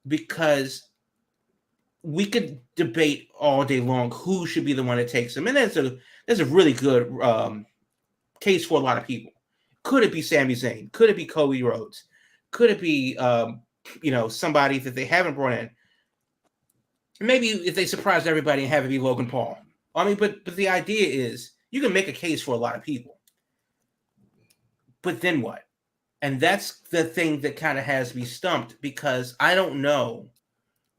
Because we could debate all day long who should be the one that takes him, and there's a really good case for a lot of people. Could it be Sami Zayn? Could it be Cody Rhodes? Could it be somebody that they haven't brought in? Maybe if they surprise everybody and have it be Logan Paul. I mean, but the idea is you can make a case for a lot of people. But then what? And that's the thing that kind of has me stumped, because I don't know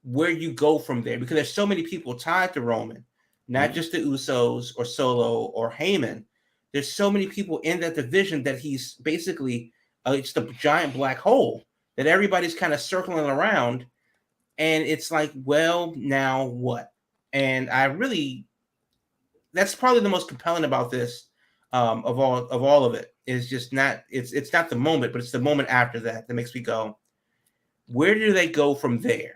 where you go from there, because there's so many people tied to Roman, not just the Usos or Solo or Heyman. There's so many people in that division that he's basically it's the giant black hole that everybody's kind of circling around. And it's like, well, now what? And that's probably the most compelling about this of all of it, is just not, it's not the moment, but it's the moment after that makes me go, where do they go from there?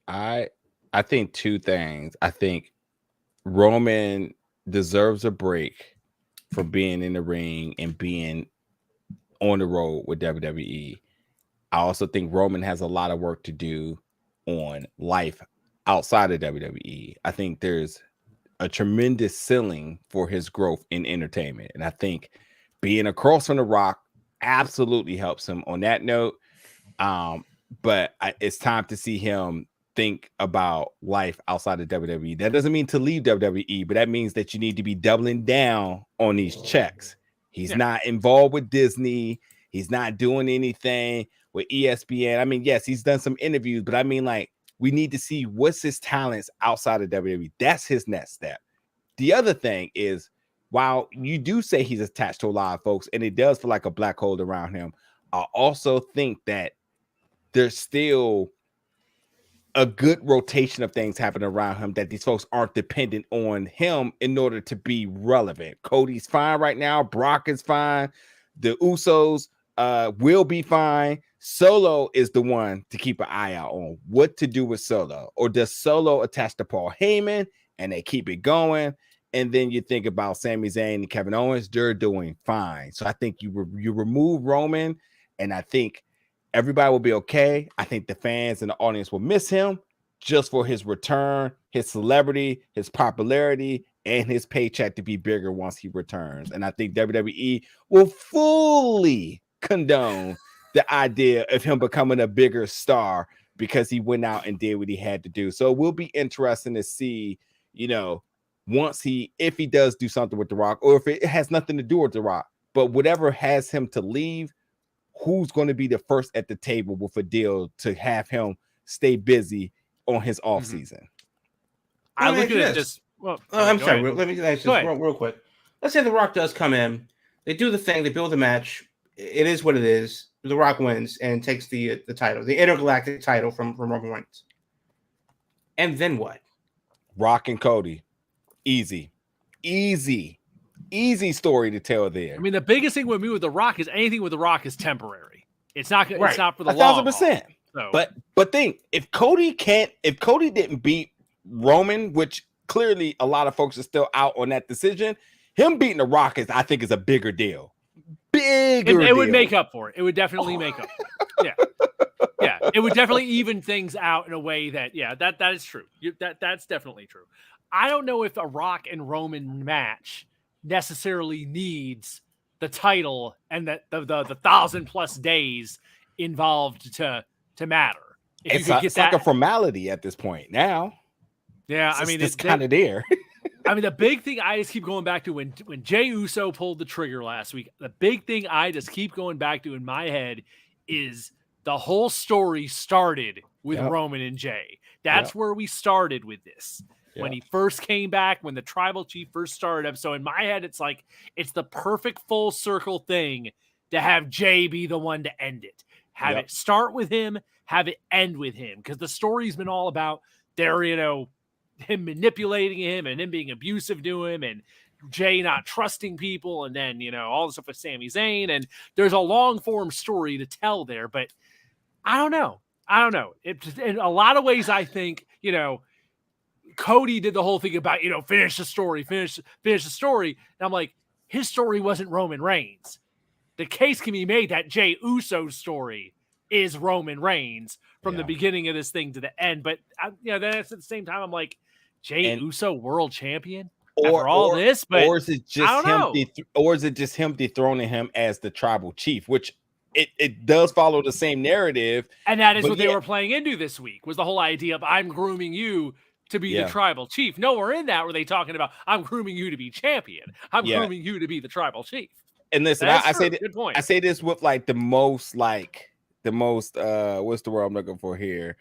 I think two things. I think Roman deserves a break for being in the ring and being on the road with WWE. I also think Roman has a lot of work to do on life outside of WWE. I think there's a tremendous ceiling for his growth in entertainment. And I think being across from The Rock absolutely helps him on that note. But it's time to see him think about life outside of WWE. That doesn't mean to leave WWE, but that means that you need to be doubling down on these checks. He's not involved with Disney. He's not doing anything with ESPN. I mean, yes, he's done some interviews, but I mean, like, we need to see what's his talents outside of WWE. That's his next step. The other thing is, while you do say he's attached to a lot of folks, and it does feel like a black hole around him, I also think that there's still a good rotation of things happening around him, that these folks aren't dependent on him in order to be relevant. Cody's fine right now. Brock is fine. The Usos will be fine. Solo is the one to keep an eye out on. What to do with Solo? Or does Solo attach to Paul Heyman and they keep it going? And then you think about Sami Zayn and Kevin Owens, they're doing fine. So I think you remove Roman, and I think everybody will be okay. I think the fans and the audience will miss him just for his return, his celebrity, his popularity, and his paycheck to be bigger once he returns. And I think WWE will fully condone the idea of him becoming a bigger star because he went out and did what he had to do. So it will be interesting to see, if he does do something with The Rock, or if it has nothing to do with The Rock, but whatever has him to leave, who's going to be the first at the table with a deal to have him stay busy on his off season? I look at it just. Well, I'm sorry. Let me ask this real quick. Let's say The Rock does come in. They do the thing. They build the match. It is what it is. The Rock wins and takes the title, the intergalactic title from Roman Reigns. And then what? Rock and Cody. Easy story to tell there. I mean, the biggest thing with me with The Rock is anything with The Rock is temporary. It's not. Right. It's not for the long. 1,000%. So. But think, if Cody didn't beat Roman, which clearly a lot of folks are still out on that decision, him beating The Rock is a bigger deal. It would make up for it. It would definitely make up for it. Yeah. It would definitely even things out in a way that that is true. That's definitely true. I don't know if a Rock and Roman match necessarily needs the title and the 1,000+ days involved to matter. It's like a formality at this point now. Yeah, it's kind of there. I mean, the big thing I just keep going back to when Jey Uso pulled the trigger last week, the big thing I just keep going back to in my head is the whole story started with Roman and Jey. That's where we started with this. When he first came back, when the tribal chief first started up. So in my head, it's like, it's the perfect full circle thing to have Jay be the one to end it. Have it start with him, have it end with him, because the story's been all about him manipulating him and him being abusive to him and Jay not trusting people, and then all the stuff with Sami Zayn, and there's a long form story to tell there. But I don't know. In a lot of ways, I think Cody did the whole thing about finish the story. And I'm like, his story wasn't Roman Reigns. The case can be made that Jey Uso's story is Roman Reigns from the beginning of this thing to the end. But then at the same time, I'm like, Jey Uso world champion after all this, but or is it just him dethroning him as the tribal chief, which it does follow the same narrative, and that is what they were playing into this week, was the whole idea of I'm grooming you to be the tribal chief. Nowhere in that were they talking about I'm grooming you to be champion. I'm grooming you to be the tribal chief. And listen, I say this with the most what's the word I'm looking for here?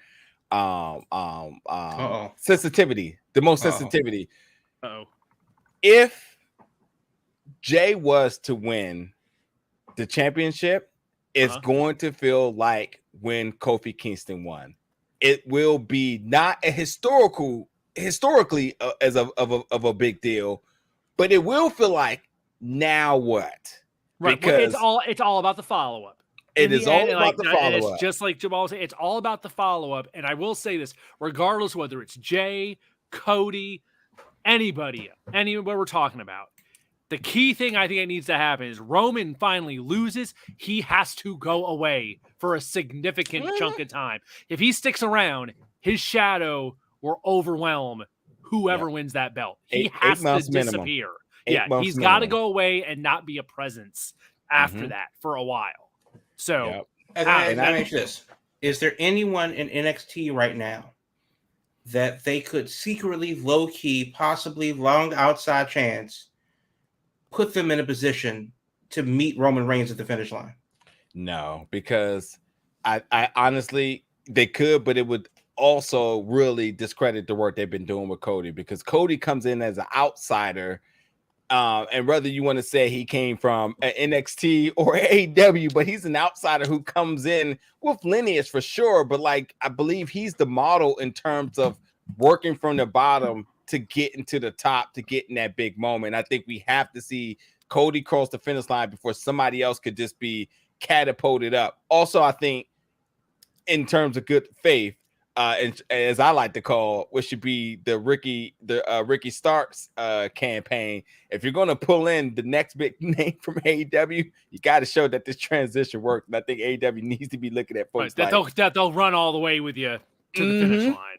Sensitivity. The most sensitivity. If Jay was to win the championship, it's going to feel like when Kofi Kingston won. It will be not a historically as of a big deal, but it will feel like, now what? Right, because it's all about the follow-up. It is all about the follow-up. It's just like Jamal said, it's all about the follow-up. And I will say this, regardless whether it's Jay, Cody, anybody we're talking about, the key thing I think that needs to happen is Roman finally loses. He has to go away for a significant chunk of time. If he sticks around, his shadow will overwhelm whoever wins that belt. He has to disappear. He's got to go away and not be a presence after that for a while. So, let me ask you this. Is there anyone in NXT right now that they could secretly, low-key, possibly long outside chance put them in a position to meet Roman Reigns at the finish line? No, because I honestly, they could, but it would also really discredit the work they've been doing with Cody, because Cody comes in as an outsider. And whether you want to say he came from NXT or AEW, but he's an outsider who comes in with lineage for sure. But I believe he's the model in terms of working from the bottom to get into the top, to get in that big moment. I think we have to see Cody cross the finish line before somebody else could just be catapulted up. Also, I think in terms of good faith, and as I like to call, what should be the Ricky Starks campaign. If you're going to pull in the next big name from AEW, you got to show that this transition works. And I think AEW needs to be looking at folks that they'll run all the way with you to the finish line.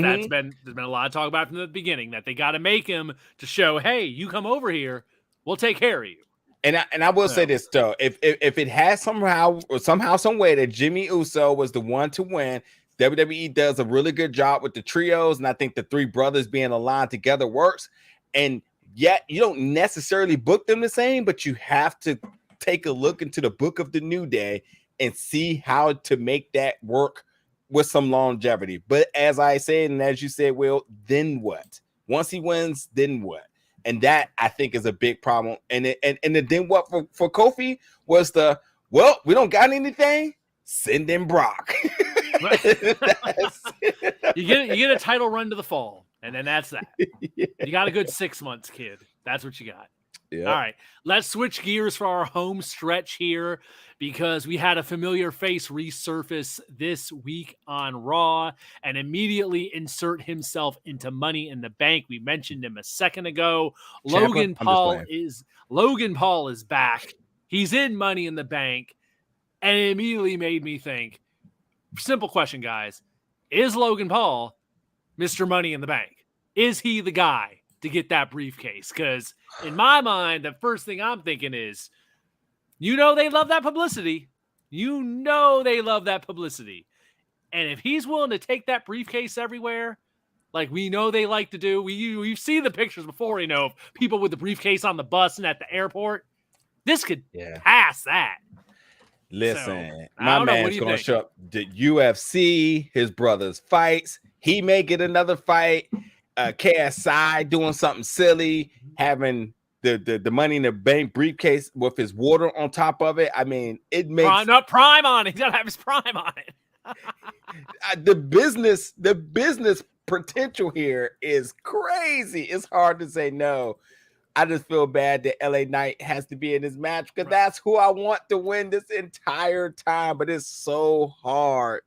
There's been a lot of talk about from the beginning that they got to make him to show, hey, you come over here, we'll take care of you. And I will say this though, if it has somehow some way that Jimmy Uso was the one to win, WWE does a really good job with the trios, and I think the three brothers being aligned together works. And yet you don't necessarily book them the same, but you have to take a look into the book of the New Day and see how to make that work with some longevity. But as I said, and as you said, Will, then what? Once he wins, then what? And that, I think, is a big problem. And the then what for Kofi was we don't got anything? Send in Brock. You get a title run to the fall, and then that's that. You got a good 6 months, kid. That's what you got. Yep. All right, let's switch gears for our home stretch here, because we had a familiar face resurface this week on Raw and immediately insert himself into Money in the Bank. We mentioned him a second ago. Logan Paul is back. He's in Money in the Bank, and it immediately made me think, simple question, guys. Is Logan Paul Mr. Money in the Bank? Is he the guy to get that briefcase? Because in my mind, the first thing I'm thinking is, they love that publicity. And if he's willing to take that briefcase everywhere, like we know they like to do, we've seen the pictures before, of people with the briefcase on the bus and at the airport. This could pass that. Listen, my man's going to show up the UFC, his brother's fights. He may get another fight. KSI doing something silly, having the Money in the Bank briefcase with his water on top of it. I mean, it makes not prime on it. He's gotta have his prime on it. the business potential here is crazy. It's hard to say no. I just feel bad that LA Knight has to be in this match because that's who I want to win this entire time. But it's so hard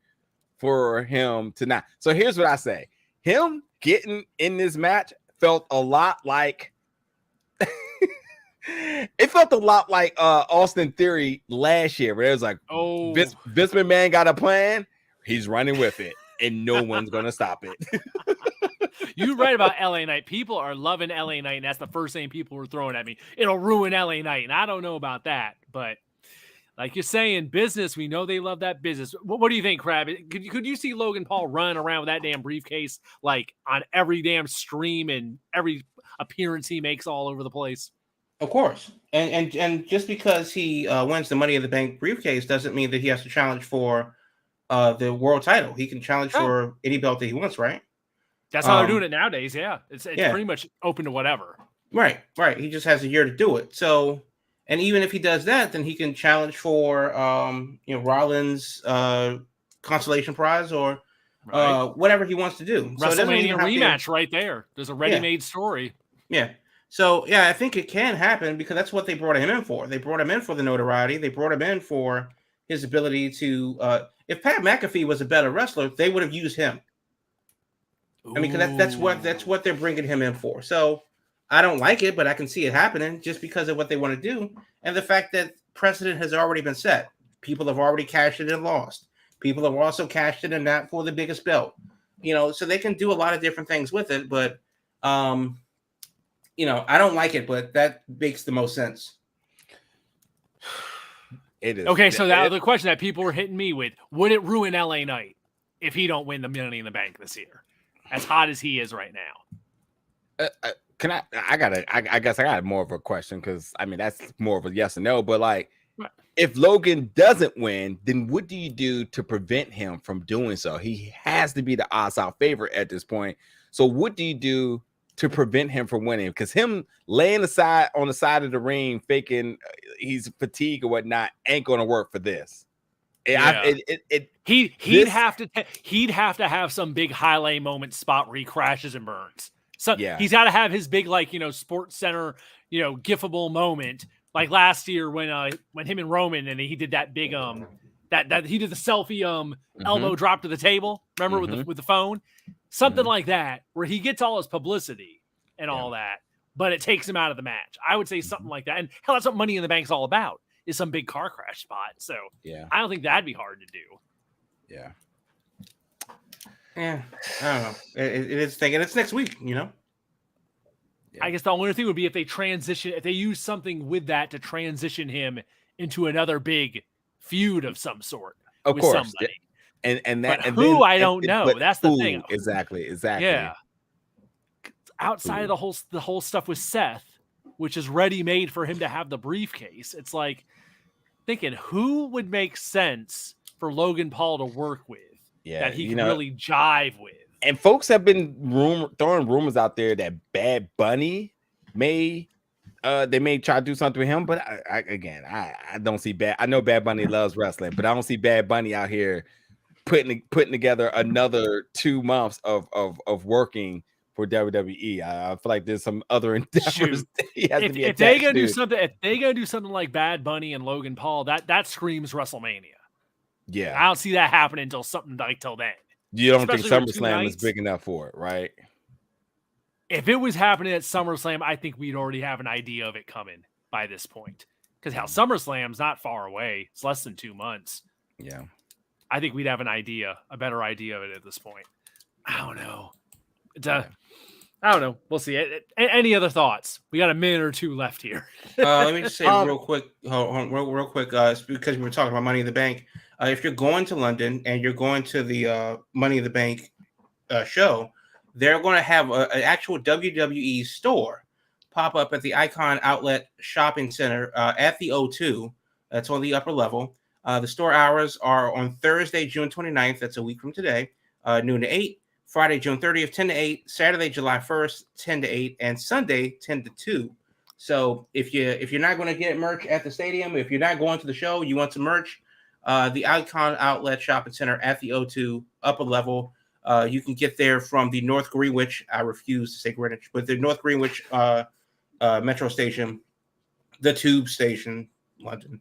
for him to not. So here's what I say: him getting in this match felt a lot like it felt a lot like Austin Theory last year, where it was like, oh, Vince McMahon got a plan, he's running with it, and no one's gonna stop it. You're right about LA Knight. People are loving LA Knight, and that's the first thing people were throwing at me. It'll ruin LA Knight, and I don't know about that, but like you're saying, business, we know they love that business. What do you think, Crab? Could you see Logan Paul run around with that damn briefcase like on every damn stream and every appearance he makes all over the place? Of course. And just because he wins the Money in the Bank briefcase doesn't mean that he has to challenge for the world title. He can challenge for any belt that he wants, right? That's how they're doing it nowadays. Yeah. It's pretty much open to whatever. Right. He just has a year to do it. So, and even if he does that, then he can challenge for, Rollins consolation prize or whatever he wants to do. So WrestleMania rematch right there. There's a ready-made story. Yeah. So, I think it can happen because that's what they brought him in for. They brought him in for the notoriety. They brought him in for his ability to, if Pat McAfee was a better wrestler, they would have used him. I mean, because that's what they're bringing him in for. So I don't like it, but I can see it happening just because of what they want to do. And the fact that precedent has already been set. People have already cashed it and lost. People have also cashed it and not for the biggest belt. So they can do a lot of different things with it, but I don't like it, but that makes the most sense. It is. Okay, so the question that people were hitting me with, would it ruin LA Knight if he don't win the Money in the Bank this year? As hot as he is right now. I guess I got more of a question because I mean that's more of a yes or no, but like if Logan doesn't win, then what do you do to prevent him from doing so? He has to be the odds-out favorite at this point. So what do you do to prevent him from winning? Because him laying aside on the side of the ring, faking he's fatigued or whatnot, ain't gonna work for this. Yeah. He'd have to have some big highlight moment spot where he crashes and burns. So he's got to have his big Sports Center gifable moment like last year when him and Roman and he did that big that he did the selfie elbow drop to the table. Remember with the phone, something like that where he gets all his publicity and all that, but it takes him out of the match. I would say something like that, and hell, that's what Money in the Bank's all about. Is some big car crash spot. So I don't think that'd be hard to do. Yeah, I don't know. It is thinking it's next week, I guess the only thing would be if they use something with that to transition him into another big feud of some sort. Of with course. somebody. I don't know. That's the thing. Exactly. Yeah. Outside of the whole stuff with Seth, which is ready made for him to have the briefcase, it's like thinking who would make sense for Logan Paul to work with that he can really jive with. And folks have been throwing rumors out there that Bad Bunny may try to do something with him, but I don't see I know Bad Bunny loves wrestling, but I don't see Bad Bunny out here putting together another 2 months of working for WWE. I feel like there's some other endeavors. If they're gonna do something like Bad Bunny and Logan Paul, that screams WrestleMania. Yeah, I don't see that happening until something like till then. You don't think SummerSlam is big enough for it, right? If it was happening at SummerSlam, I think we'd already have an idea of it coming by this point. Because SummerSlam's not far away; it's less than 2 months. Yeah, I think we'd have a better idea of it at this point. I don't know. I don't know. We'll see. Any other thoughts? We got a minute or two left here. Let me just say real quick, because we were talking about Money in the Bank. If you're going to London and you're going to the Money in the Bank show, they're going to have an actual WWE store pop up at the Icon Outlet Shopping Center at the O2. That's on the upper level. The store hours are on Thursday, June 29th. That's a week from today, noon to 8. Friday, June 30th, 10 to 8. Saturday, July 1st, 10 to 8. And Sunday, 10 to 2. So if you're not going to get merch at the stadium, if you're not going to the show, you want some merch, the Icon Outlet Shopping Center at the O2 upper level. You can get there from the North Greenwich. I refuse to say Greenwich, but the North Greenwich metro station, the Tube station, London.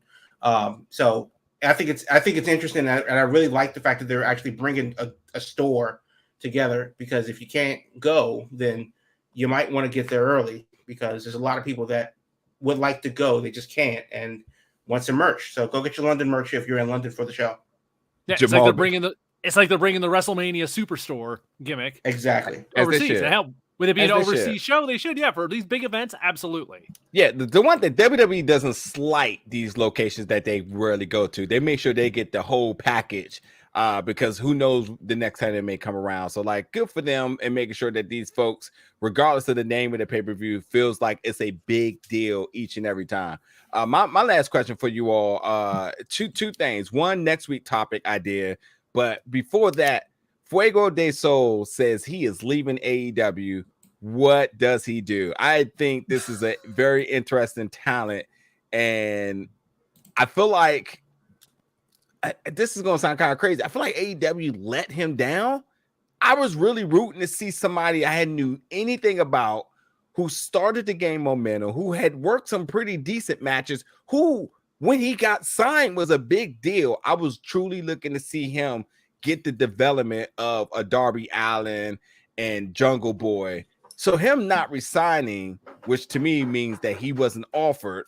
So I think it's interesting, and I really like the fact that they're actually bringing a store together, because if you can't go, then you might want to get there early, because there's a lot of people that would like to go, they just can't, and want some merch. So go get your London merch if you're in London for the show. Yeah, it's like they're bringing the WrestleMania Superstore gimmick Exactly overseas. And hell, with it being an overseas show, they should, for these big events, absolutely. Yeah, the one that WWE doesn't slight these locations that they rarely go to. They make sure they get the whole package, because who knows the next time they may come around. So, like, good for them and making sure that these folks, regardless of the name of the pay-per-view, feels like it's a big deal each and every time. My last question for you all, two things. One, next week topic idea, but before that, Fuego de Sol says he is leaving AEW. What does he do? I think this is a very interesting talent, and I feel like this is going to sound kind of crazy. I feel like AEW let him down. I was really rooting to see somebody I hadn't knew anything about, who started to gain momentum, who had worked some pretty decent matches, who, when he got signed, was a big deal. I was truly looking to see him get the development of a Darby Allin and Jungle Boy. So him not resigning, which to me means that he wasn't offered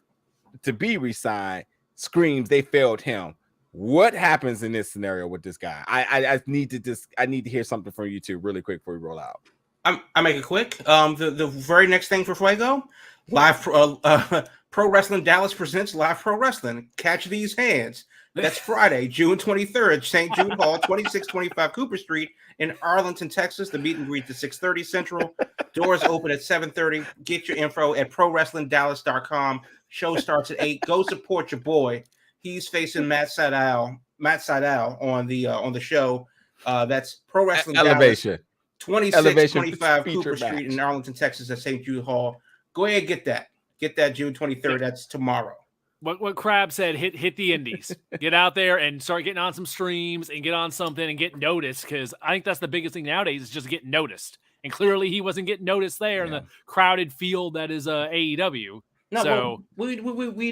to be resigned, screams they failed him. What happens in this scenario with this guy? I need to hear something from you two really quick before we roll out. I make it quick. The very next thing for Fuego, live Pro Wrestling Dallas presents Live Pro Wrestling. Catch these hands. That's Friday, June 23rd, St. Jude Hall, 2625 Cooper Street in Arlington, Texas. The meet and greet is 6:30 Central. Doors open at 7:30. Get your info at ProWrestlingDallas.com. Show starts at 8. Go support your boy. He's facing Matt Sydal on the show. That's Pro Wrestling Elevation. Dallas. 2625 Cooper Street in Arlington, Texas at St. Jude Hall. Go ahead and get that. Get that June 23rd. That's tomorrow. What Crab said, hit the indies. Get out there and start getting on some streams and get on something and get noticed, because I think that's the biggest thing nowadays is just getting noticed. And clearly he wasn't getting noticed there in the crowded field that is AEW. No, so we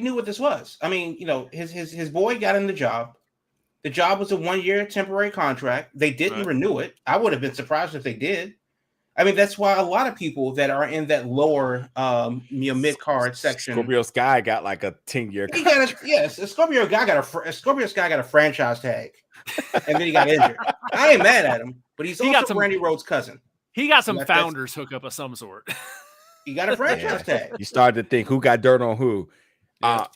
knew what this was. I mean, his boy got him the job. The job was a 1-year temporary contract. They didn't renew it. I would have been surprised if they did. I mean, that's why a lot of people that are in that lower, mid-card section. Scorpio Sky got like a 10-year contract. Scorpio Sky got a franchise tag, and then he got injured. I ain't mad at him, but he got some Randy Rhodes' cousin. He got some founders hookup of some sort. He got a franchise tag. You started to think who got dirt on who. But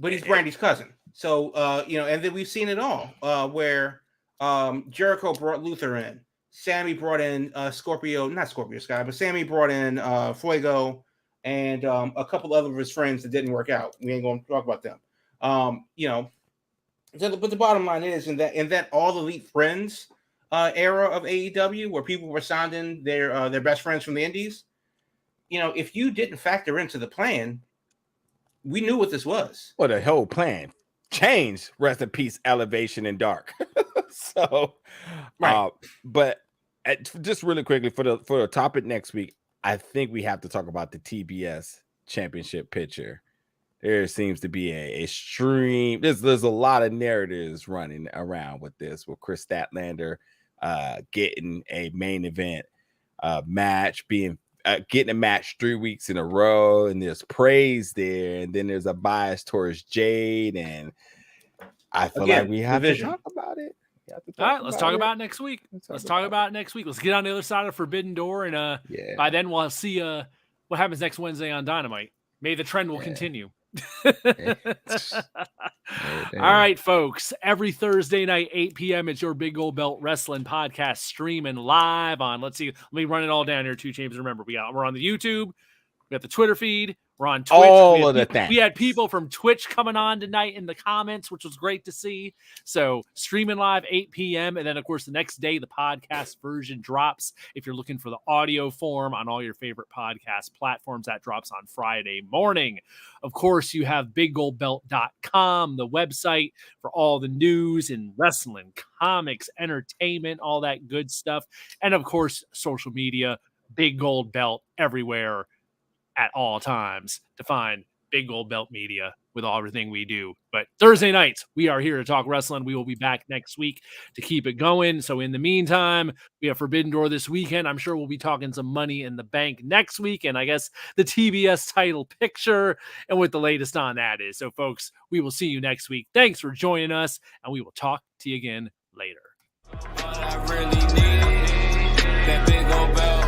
he's Brandy's cousin. So, and then we've seen it all, where Jericho brought Luther in. Sammy brought in not Scorpio Sky, but Sammy brought in Fuego and a couple other of his friends that didn't work out. We ain't going to talk about them. But the bottom line is, in that All Elite Friends era of AEW, where people were signing their best friends from the indies, if you didn't factor into the plan, we knew what this was. Well, the whole plan changed. Rest in peace, Elevation and Dark. So, but just really quickly for the topic next week, I think we have to talk about the TBS championship picture. There seems to be a stream. There's a lot of narratives running around with this, with Chris Statlander getting a main event match, getting a match 3 weeks in a row, and there's praise there, and then there's a bias towards Jade, and I feel like we have to talk about it. All right, let's talk about it next week. Let's talk about it next week. Let's get on the other side of Forbidden Door, and by then we'll see what happens next Wednesday on Dynamite. Maybe the trend will continue. All right, folks. Every Thursday night, 8 p.m., it's your Big Gold Belt Wrestling podcast streaming live on. Let me run it all down here, 2 Chambers. Remember, we're on the YouTube, We got the Twitter feed. We're on Twitch. All of the things. We had people from Twitch coming on tonight in the comments, which was great to see. So streaming live 8 p.m. And then, of course, the next day, the podcast version drops. If you're looking for the audio form on all your favorite podcast platforms, that drops on Friday morning. Of course, you have BigGoldBelt.com, the website for all the news in wrestling, comics, entertainment, all that good stuff. And, of course, social media, Big Gold Belt everywhere at all times to find Big Gold Belt Media with everything we do. But Thursday nights, we are here to talk wrestling. We will be back next week to keep it going. So in the meantime, we have Forbidden Door this weekend. I'm sure we'll be talking some Money in the Bank next week. And I guess the TBS title picture and what the latest on that is. So folks, we will see you next week. Thanks for joining us, and we will talk to you again later. I really need that big old belt.